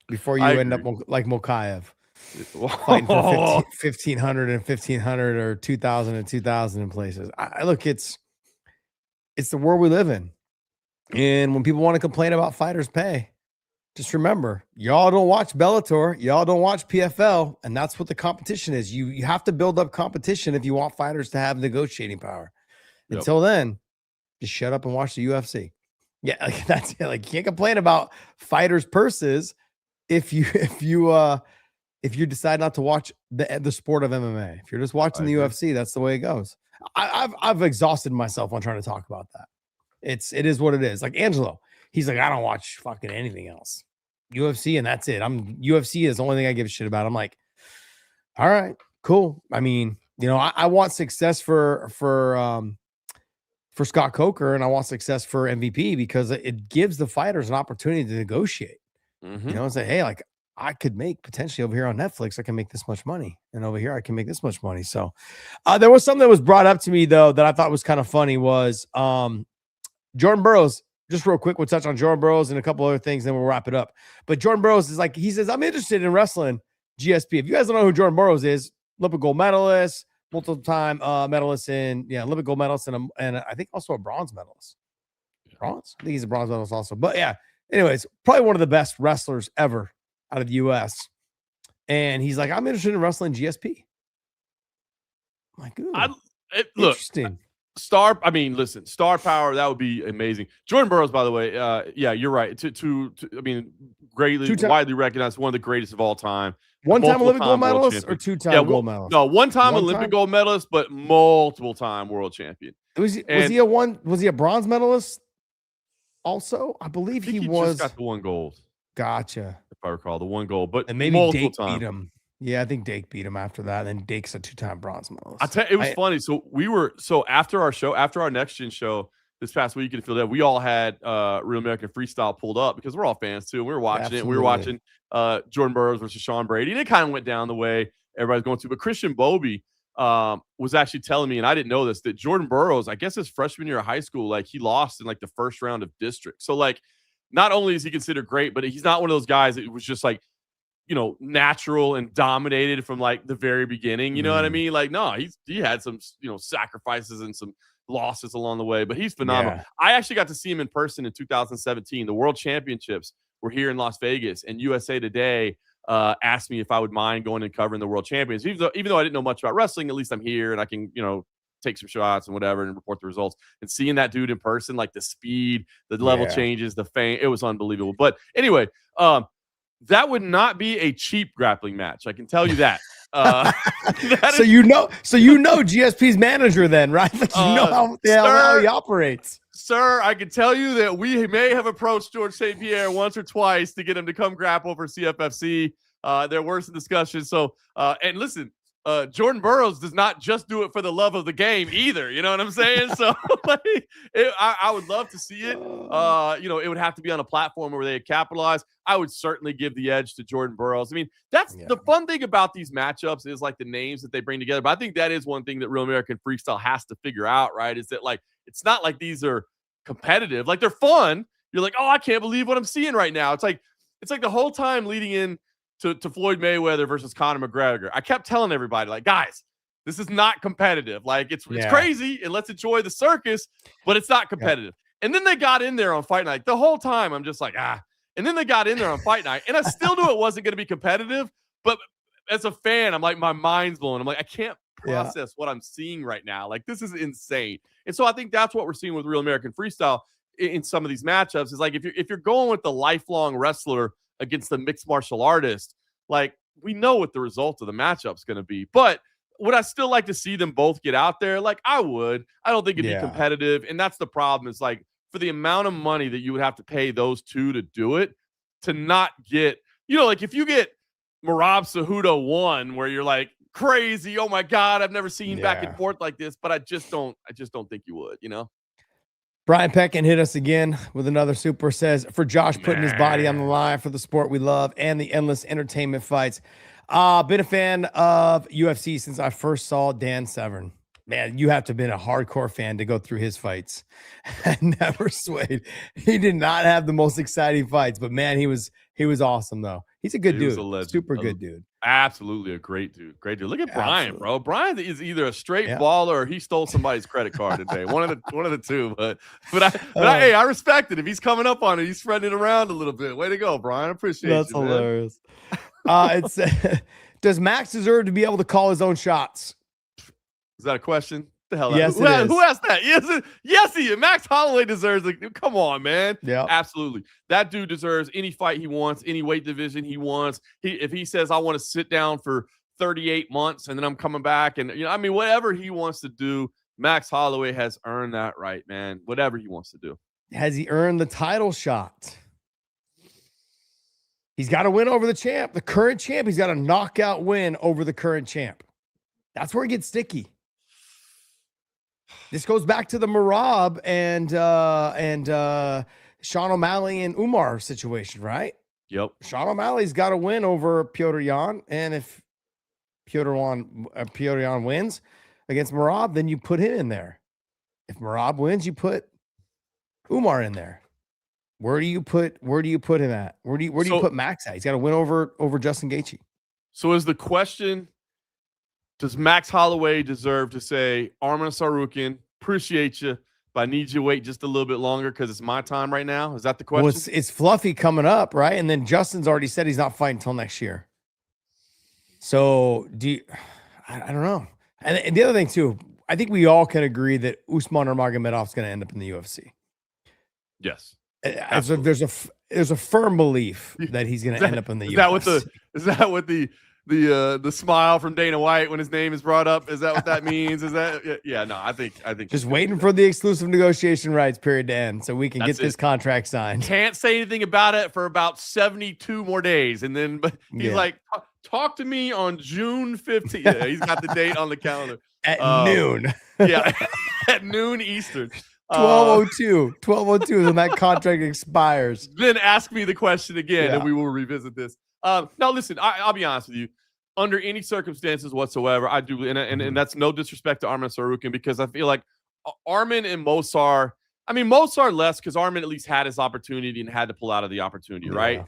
Before you end up like Mokaev. Fighting for 1,500 and 1,500 or 2,000 and 2,000 in places. I look, it's the world we live in. And when people want to complain about fighters' pay, just remember, y'all don't watch Bellator, y'all don't watch PFL, and that's what the competition is. You have to build up competition if you want fighters to have negotiating power. Yep. Until then, just shut up and watch the UFC. Yeah, like, that's it. Like, you can't complain about fighters' purses if you decide not to watch the sport of MMA. If you're just watching the UFC, that's the way it goes. I've exhausted myself on trying to talk about that. It is what it is. Like Angelo, he's like, I don't watch fucking anything else. UFC and that's it. UFC is the only thing I give a shit about. I'm like, all right, cool. I mean, I want success for Scott Coker, and I want success for MVP because it gives the fighters an opportunity to negotiate. And say, hey, like I could make potentially over here on Netflix, I can make this much money, and over here I can make this much money. So there was something that was brought up to me though that I thought was kind of funny was Jordan Burroughs. Just real quick, we'll touch on Jordan Burroughs and a couple other things, then we'll wrap it up. But Jordan Burroughs is like, he says, I'm interested in wrestling GSP. If you guys don't know who Jordan Burroughs is, Olympic gold medalist, multiple-time medalist Olympic gold medalist, and I think also a bronze medalist. Bronze? I think he's a bronze medalist also. But yeah, anyways, probably one of the best wrestlers ever out of the U.S. And he's like, I'm interested in wrestling GSP. I'm like, look, interesting. Star power, that would be amazing. Jordan Burroughs, by the way, yeah, you're right. Widely recognized, one of the greatest of all time. One-time Olympic gold medalist or two-time gold medalist? No, one-time Olympic gold medalist, but multiple-time world champion. Was he a bronze medalist also? I believe he was. Just got the one gold. Gotcha. If I recall, the one gold, but and maybe Dake beat him. Yeah, I think Dake beat him after that. And then Dake's a two-time bronze medalist. I tell you, it was funny. So after our Next Gen show this past week in Philadelphia, we all had Real American Freestyle pulled up because we're all fans too. And we were watching it. And we were watching Jordan Burroughs versus Sean Brady, and it kind of went down the way everybody's going to. But Christian Bobby was actually telling me, and I didn't know this, that Jordan Burroughs, I guess his freshman year of high school, like he lost in like the first round of district. So like, not only is he considered great, but he's not one of those guys that was just like, natural and dominated from like the very beginning. You know what I mean? Like, no, he had some, sacrifices and some losses along the way, but he's phenomenal. Yeah. I actually got to see him in person in 2017. The World Championships were here in Las Vegas, and USA Today asked me if I would mind going and covering the World Champions. Even though I didn't know much about wrestling, at least I'm here and I can, take some shots and whatever and report the results. And seeing that dude in person, like the speed, the level changes, the fame, it was unbelievable. But anyway, that would not be a cheap grappling match. I can tell you that. So GSP's manager then, right? Like how he operates. Sir, I can tell you that we may have approached George St. Pierre once or twice to get him to come grapple for CFFC. There were some discussions. So, and listen, Jordan Burroughs does not just do it for the love of the game either. You know what I'm saying? So I would love to see it. It would have to be on a platform where they capitalize. I would certainly give the edge to Jordan Burroughs. I mean, that's the fun thing about these matchups is like the names that they bring together. But I think that is one thing that Real American Freestyle has to figure out, right? Is that like, it's not like these are competitive. Like they're fun. You're like, oh, I can't believe what I'm seeing right now. It's like the whole time leading in to Floyd Mayweather versus Conor McGregor. I kept telling everybody, like, guys, this is not competitive. Like, it's crazy, and let's enjoy the circus, but it's not competitive. Yeah. And then they got in there on fight night. The whole time, I'm just like, And then they got in there on fight night, and I still knew it wasn't going to be competitive, but as a fan, I'm like, my mind's blown. I'm like, I can't process what I'm seeing right now. Like, this is insane. And so I think that's what we're seeing with Real American Freestyle in some of these matchups is like, if you're going with the lifelong wrestler against the mixed martial artist, like we know what the result of the matchup's going to be. But would I still like to see them both get out there? Like I would. I don't think it'd be competitive. And that's the problem is like for the amount of money that you would have to pay those two to do it, to not get, like if you get Merab Cejudo 1 where you're like crazy, oh my God, I've never seen back and forth like this, but I just don't think you would, Brian Peckin hit us again with another super, says, for Josh putting his body on the line for the sport we love and the endless entertainment fights. Been a fan of UFC since I first saw Dan Severn. Man, you have to have been a hardcore fan to go through his fights. I never swayed. He did not have the most exciting fights, but man, he was awesome though. He's a good dude. Super good dude. Absolutely a great dude. Look at Brian, bro. Brian is either a straight baller or he stole somebody's credit card today. One of the two. But hey, I respect it. If he's coming up on it, he's spreading it around a little bit. Way to go, Brian. I appreciate That's you. Hilarious. Does Max deserve to be able to call his own shots? Is that a question? The hell? Yes, who asked that? Yes, he is. Max Holloway deserves it. Come on, man. Yeah, absolutely. That dude deserves any fight he wants, any weight division he wants. If he says, I want to sit down for 38 months and then I'm coming back and, whatever he wants to do, Max Holloway has earned that right, man. Whatever he wants to do. Has he earned the title shot? He's got to win over the champ, the current champ. He's got a knockout win over the current champ. That's where it gets sticky. This goes back to the Merab and Sean O'Malley and Umar situation, right? Yep. Sean O'Malley's got to win over Petr Yan, and if Petr Yan wins against Merab, then you put him in there. If Merab wins, you put Umar in there. Where do you put him at? Where do you put Max at? He's got to win over Justin Gaethje. So is the question, does Max Holloway deserve to say, Arman Tsarukyan, appreciate you, but I need you to wait just a little bit longer because it's my time right now? Is that the question? Well, it's fluffy coming up, right? And then Justin's already said he's not fighting until next year. So I don't know. And the other thing too, I think we all can agree that Usman Nurmagomedov is going to end up in the UFC. Yes. So there's a firm belief that he's going to end up in the UFC. Is that what the smile from Dana White when his name is brought up? Is that what that means? Is that no, I think just waiting for the exclusive negotiation rights period to end so we can get this contract signed. Can't say anything about it for about 72 more days. And then but he's like, talk to me on June 15th. Yeah, he's got the date on the calendar. At noon. Yeah, at noon Eastern. 12:02 is when that contract expires. Then ask me the question again, and we will revisit this. Now, listen, I'll be honest with you. Under any circumstances whatsoever, I do, and that's no disrespect to Arman Tsarukyan, because I feel like Arman and Mosar, I mean, Mosar less because Arman at least had his opportunity and had to pull out of the opportunity, right?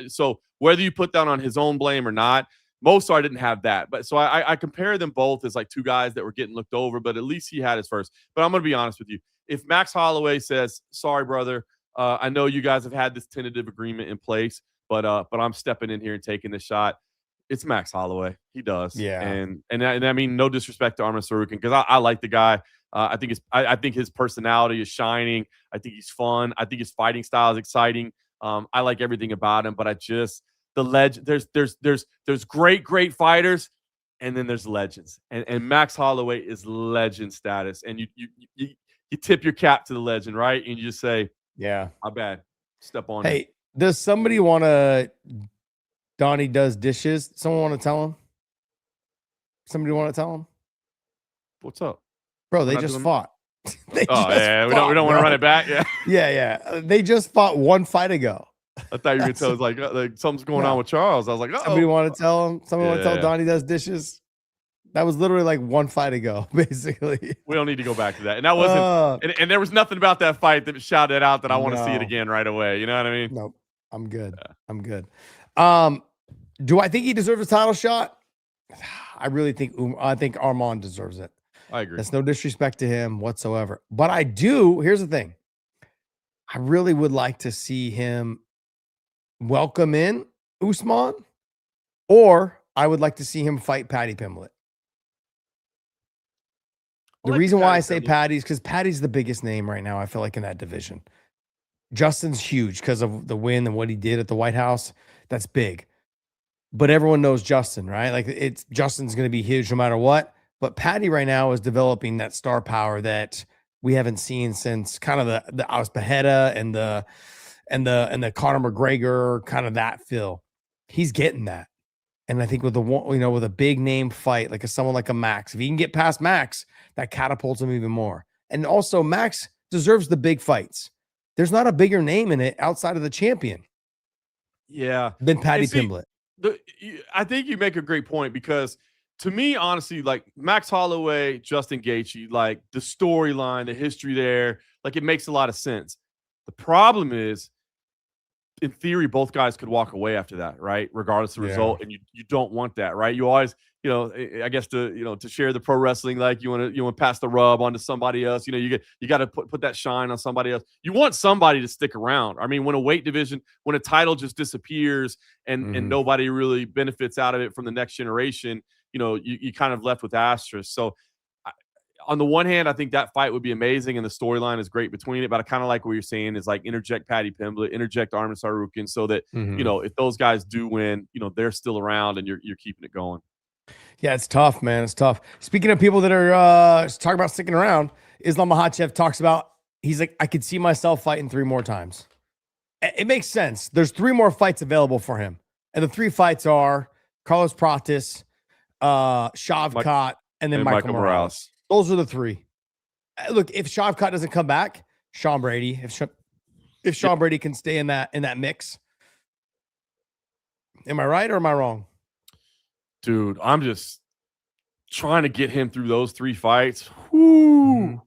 So whether you put that on his own blame or not, Mosar didn't have that. But so I compare them both as like two guys that were getting looked over, but at least he had his first. But I'm going to be honest with you. If Max Holloway says, sorry, brother, I know you guys have had this tentative agreement in place, but I'm stepping in here and taking this shot. It's Max Holloway. He does. Yeah. And I mean, no disrespect to Arman Tsarukyan, because I like the guy. I think his personality is shining. I think he's fun. I think his fighting style is exciting. I like everything about him, but the legend, there's great fighters, and then there's legends. And Max Holloway is legend status. And you tip your cap to the legend, right? And you just say, yeah, my bad. Step on. Hey, does somebody want to Donnie does dishes? Someone want to tell him? Somebody want to tell him? What's up? Bro, they just fought. We don't want to run it back. Yeah. Yeah. They just fought one fight ago. I thought you were going to tell us like something's going on with Charles. I was like, somebody want to tell him? Someone want to tell Donnie does dishes? That was literally like one fight ago, basically. We don't need to go back to that. And that wasn't, and there was nothing about that fight that shouted out that I want to see it again right away. You know what I mean? Nope. I'm good. Yeah. I'm good. Do I think he deserves a title shot? I really think Arman deserves it. I agree. That's no disrespect to him whatsoever. But I do. Here's the thing. I really would like to see him welcome in Usman, or I would like to see him fight Paddy Pimblett. The reason why I say Paddy is because Paddy's the biggest name right now, I feel like, in that division. Justin's huge because of the win and what he did at the White House. That's big. But everyone knows Justin, right? Like Justin's going to be huge no matter what. But Paddy right now is developing that star power that we haven't seen since kind of the Ospejeda and the Conor McGregor, kind of that feel. He's getting that. And I think with with a big name fight, like someone like a Max, if he can get past Max, that catapults him even more. And also Max deserves the big fights. There's not a bigger name in it outside of the champion. Yeah. Than Paddy Pimblett. I think you make a great point, because to me, honestly, like Max Holloway, Justin Gaethje, like the storyline, the history there, like it makes a lot of sense. The problem is, in theory, both guys could walk away after that, right? Regardless of the result. And you don't want that, right? You always, I guess to share the pro wrestling, like you want to pass the rub onto somebody else. You got to put that shine on somebody else. You want somebody to stick around. I mean, when a weight division, when a title just disappears and nobody really benefits out of it from the next generation, you kind of left with asterisks. So on the one hand, I think that fight would be amazing and the storyline is great between it. But I kind of like what you're saying is like interject Paddy Pimblett, interject Arman Tsarukyan, so that, if those guys do win, they're still around and you're keeping it going. Yeah, it's tough, man. It's tough. Speaking of people that are talking about sticking around, Islam Makhachev talks about, he's like, I could see myself fighting 3 more times. It makes sense. There's 3 more fights available for him. And the 3 fights are Carlos Pratis, Shavkat, and then Michael Morales. Those are the 3. Look, if Shavkat doesn't come back, Sean Brady. If Sean Brady can stay in that mix. Am I right or am I wrong? Dude, I'm just trying to get him through those 3 fights. Whoo.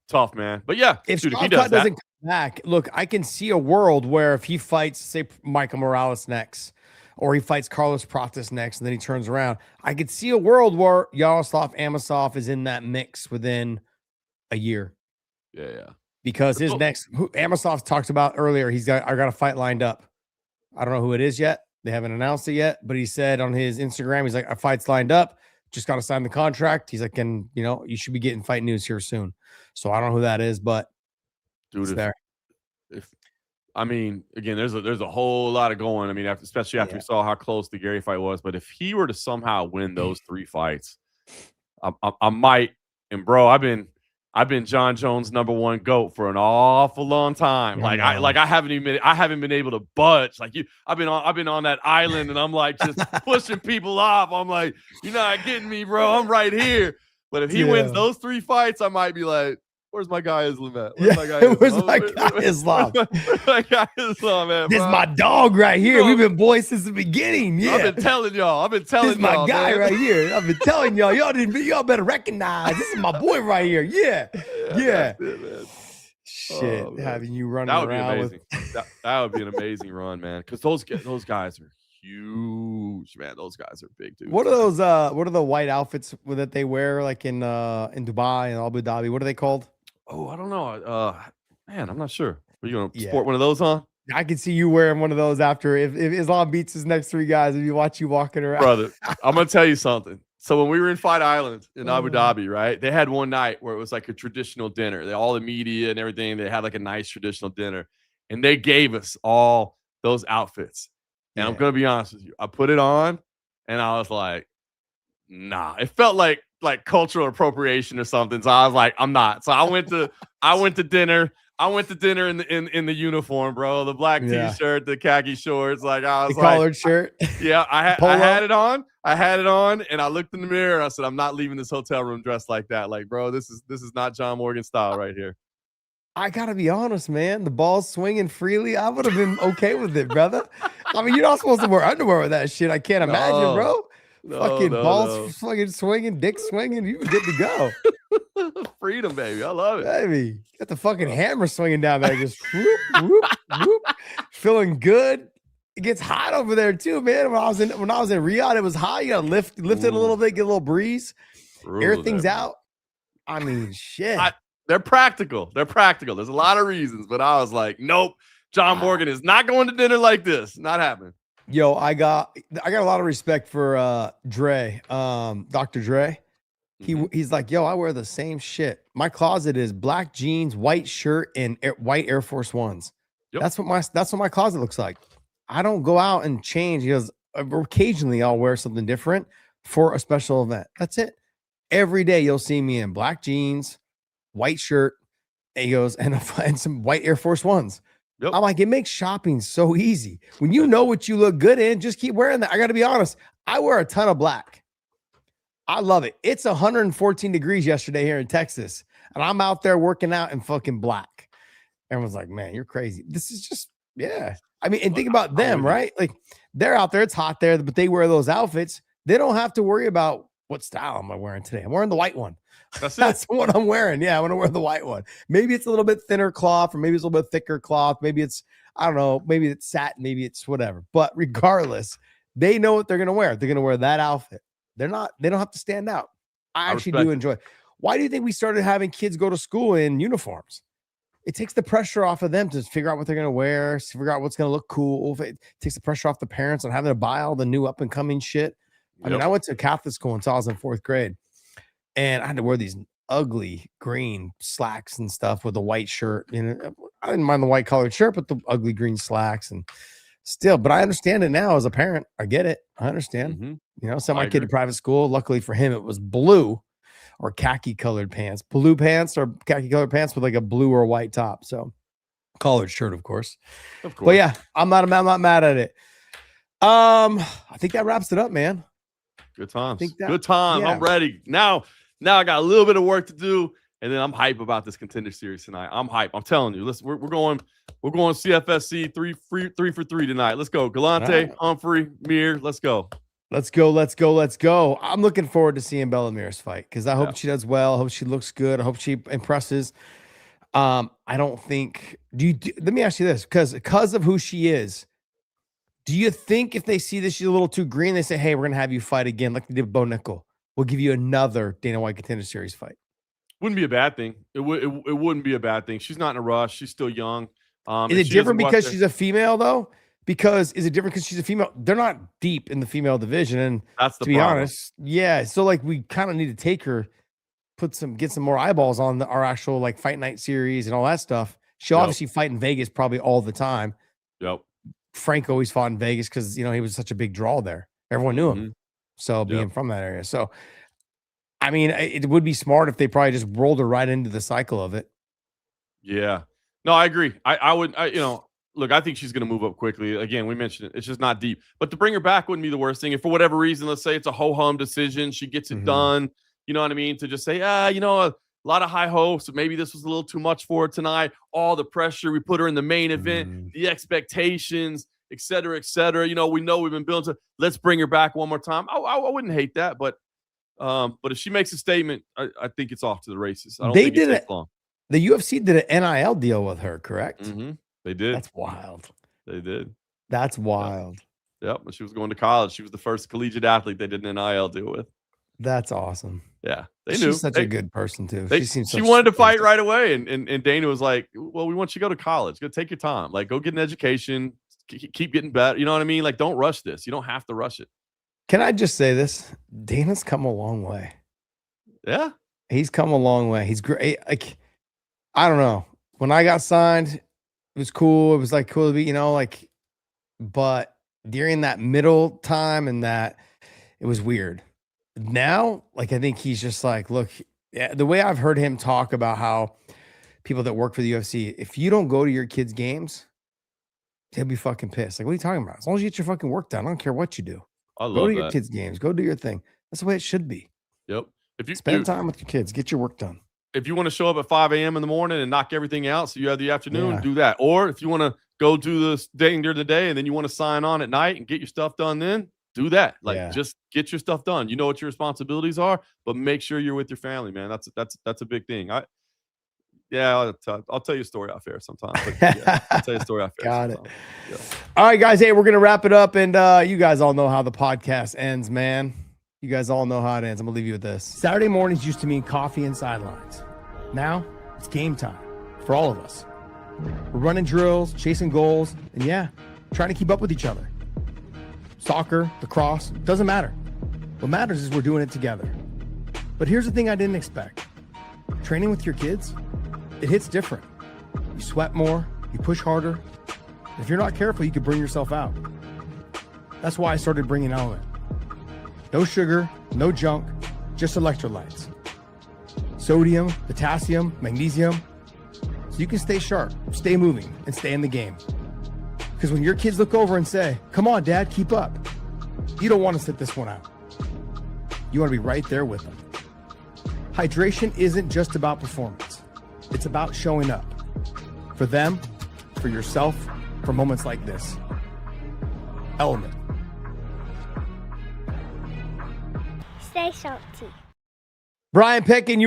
Tough, man. But yeah, if dude, Shavkat doesn't come back, look, I can see a world where if he fights, say, Michael Morales next, or he fights Carlos Pratis next, and then he turns around, I could see a world where Yaroslav Amosov is in that mix within a year. Yeah. Because his next, Amosov talked about earlier, I got a fight lined up. I don't know who it is yet. They haven't announced it yet, but he said on his Instagram, he's like, a fight's lined up. Just got to sign the contract. He's like, and you should be getting fight news here soon. So I don't know who that is, but dude, it's there. I mean, again, there's a whole lot of going. I mean, especially after we saw how close the Gary fight was. But if he were to somehow win those 3 fights, I might. And bro, I've been John Jones' #1 GOAT for an awful long time. I haven't been able to budge. I've been on that island, and I'm like just pushing people off. I'm like, you're not getting me, bro. I'm right here. But if he wins those 3 fights, I might be like, where's my guy Islam at? Where's my guy Islam? Where's my guy Islam at? This is my dog right here. We've been boys since the beginning. Yeah, I've been telling y'all. This is my guy right here. I've been telling y'all. Y'all better recognize. This is my boy right here. Yeah. That's it, man. Shit, having you running around. That would be amazing. That would be an amazing run, man. Because those guys are huge, man. Those guys are big, dude. What are those? What are the white outfits that they wear, like in Dubai and Abu Dhabi? What are they called? Oh, I don't know. Man, I'm not sure. Are you gonna sport one of those on? I can see you wearing one of those after if Islam beats his next 3 guys and you watch you walking around. Brother, I'm gonna tell you something. So when we were in Fight Island in Abu Dhabi, right? They had one night where it was like a traditional dinner. All the media and everything, they had like a nice traditional dinner. And they gave us all those outfits. And I'm gonna be honest with you. I put it on and I was like, nah. It felt like cultural appropriation or something. So I was like, I'm not. So I went to dinner. I went to dinner in the uniform, bro. The black t-shirt, the khaki shorts. Like I was the collared shirt. Yeah, I had it on. I had it on, and I looked in the mirror. And I said, I'm not leaving this hotel room dressed like that. Like, bro, this is not John Morgan style right here. I gotta be honest, man. The ball's swinging freely. I would have been okay with it, brother. I mean, you're not supposed to wear underwear with that shit. I can't imagine, bro. Balls fucking swinging, dick swinging. You good to go. Freedom, baby. I love it. Baby, got the fucking hammer swinging down there. Just whoop, whoop, whoop. Feeling good. It gets hot over there too, man. When I was in Riyadh, it was hot. You gotta lift it a little bit, get a little breeze, air things out. I mean, shit. They're practical. There's a lot of reasons, but I was like, nope. John Morgan is not going to dinner like this. Not happening. Yo, I got a lot of respect for Dre, Dr. Dre. He's like, yo, I wear the same shit. My closet is black jeans, white shirt, and white Air Force Ones. Yep. That's what my closet looks like. I don't go out and change. He goes, occasionally I'll wear something different for a special event. That's it. Every day you'll see me in black jeans, white shirt, and he goes, and some white Air Force Ones. Yep. I'm like, it makes shopping so easy. When you know what you look good in, just keep wearing that. I got to be honest. I wear a ton of black. I love it. It's 114 degrees yesterday here in Texas, and I'm out there working out in fucking black. Everyone's like, man, you're crazy. This is just, yeah. I mean, and think about them, right? Like, they're out there. It's hot there, but they wear those outfits. They don't have to worry about what style am I wearing today. I'm wearing the white one. That's what I'm wearing. Yeah, I want to wear the white one. Maybe it's a little bit thinner cloth, or maybe it's a little bit thicker cloth. Maybe it's, I don't know, maybe it's satin, maybe it's whatever. But regardless, they know what they're going to wear. They're going to wear that outfit. They don't have to stand out. I actually do enjoy it. Why do you think we started having kids go to school in uniforms? It takes the pressure off of them to figure out what they're going to wear, figure out what's going to look cool. It takes the pressure off the parents on having to buy all the new up and coming shit. I mean, I went to Catholic school until I was in 4th grade, and I had to wear these ugly green slacks and stuff with a white shirt. You know, I didn't mind the white collared shirt, but the ugly green slacks. And Still, but I understand it now as a parent. I get it. I understand. Mhm. You know, sent I my kid to agree. private school. Luckily for him, it was blue or khaki colored pants, blue pants or khaki colored pants with like a blue or white top. So collared shirt, of course. Of course. But yeah, I'm not mad at it. I think that wraps it up, man. Good times. that- Good time. yeah. I'm ready. Now I got a little bit of work to do, and then I'm hype about this Contender Series tonight. I'm hype. I'm telling you. Listen, we're going CFFC 3 for 3 tonight. Let's go. Galante, right. Humphrey, Mir. Let's go. Let's go. I'm looking forward to seeing Bellamir's fight because I hope Yeah. she does well. I hope she looks good. I hope she impresses. I don't think. Let me ask you this, because of who she is. Do you think if they see that she's a little too green, they say, "Hey, we're gonna have you fight again, like they did with Bo Nickel. We'll give you another Dana White Contender Series fight." Wouldn't be a bad thing. It wouldn't be a bad thing. She's not in a rush. She's still young. Is it different because she's a female though? Is it different because she's a female? They're not deep in the female division, and That's the to be problem. honest, yeah. So like we kind of need to take her, get some more eyeballs on our actual like fight night series and all that stuff. She'll Yep. obviously fight in Vegas probably all the time. Yep. Frank always fought in Vegas because he was such a big draw there. Everyone knew him. Mhm. So being from that area. So I mean, it would be smart if they probably just rolled her right into the cycle of it. Yeah. No, I agree. I would, look, I think she's going to move up quickly. Again, we mentioned it. It's just not deep. But to bring her back wouldn't be the worst thing. If for whatever reason, let's say it's a ho-hum decision, she gets it done, you know what I mean? To just say, a lot of high hopes. Maybe this was a little too much for her tonight. All the pressure. We put her in the main event, the expectations, et cetera, et cetera. We know we've been building to, let's bring her back one more time. I wouldn't hate that. But if she makes a statement, I think it's off to the races. I don't think it takes long. The UFC did an NIL deal with her, correct? Mm-hmm. They did. That's wild. They did. That's wild. Yep. When she was going to college, she was the first collegiate athlete they did an NIL deal with. That's awesome. Yeah. She's knew. such a good person, too. She wanted to fight right away. And Dana was like, well, we want you to go to college. Go take your time. Like, go get an education. Keep getting better. You know what I mean? Like, don't rush this. You don't have to rush it. Can I just say this? Dana's come a long way. Yeah. He's come a long way. He's great. Like, I don't know. When I got signed, it was cool. It was like cool to be, but during that middle time and that, it was weird. Now, like, I think he's just like, look, the way I've heard him talk about how people that work for the UFC, if you don't go to your kids' games, he'll be fucking pissed. Like, what are you talking about? As long as you get your fucking work done, I don't care what you do. I love go to that. your kids' games. Go do your thing. That's the way it should be. Yep. If you spend time with your kids, get your work done. If you want to show up at 5 a.m. in the morning and knock everything out so you have the afternoon, do that. Or if you want to go do this thing during the day and then you want to sign on at night and get your stuff done then, do that. Like, just get your stuff done. You know what your responsibilities are, but make sure you're with your family, man. That's a big thing. I'll tell you a story off air sometime. But I'll tell you a story off air. Got it. Yeah. All right, guys. Hey, we're going to wrap it up. And you guys all know how the podcast ends, man. You guys all know how it ends. I'm going to leave you with this. Saturday mornings used to mean coffee and sidelines. Now it's game time for all of us. We're running drills, chasing goals, and trying to keep up with each other. Soccer, lacrosse, doesn't matter. What matters is we're doing it together. But here's the thing I didn't expect. Training with your kids, it hits different. You sweat more, you push harder. If you're not careful, you could burn yourself out. That's why I started bringing Element. No sugar, no junk, just electrolytes. Sodium, potassium, magnesium. So you can stay sharp, stay moving, and stay in the game. Because when your kids look over and say, "Come on, Dad, keep up," you don't want to sit this one out. You want to be right there with them. Hydration isn't just about performance. It's about showing up. For them, for yourself, for moments like this. Element. Stay salty. Brian Pickin,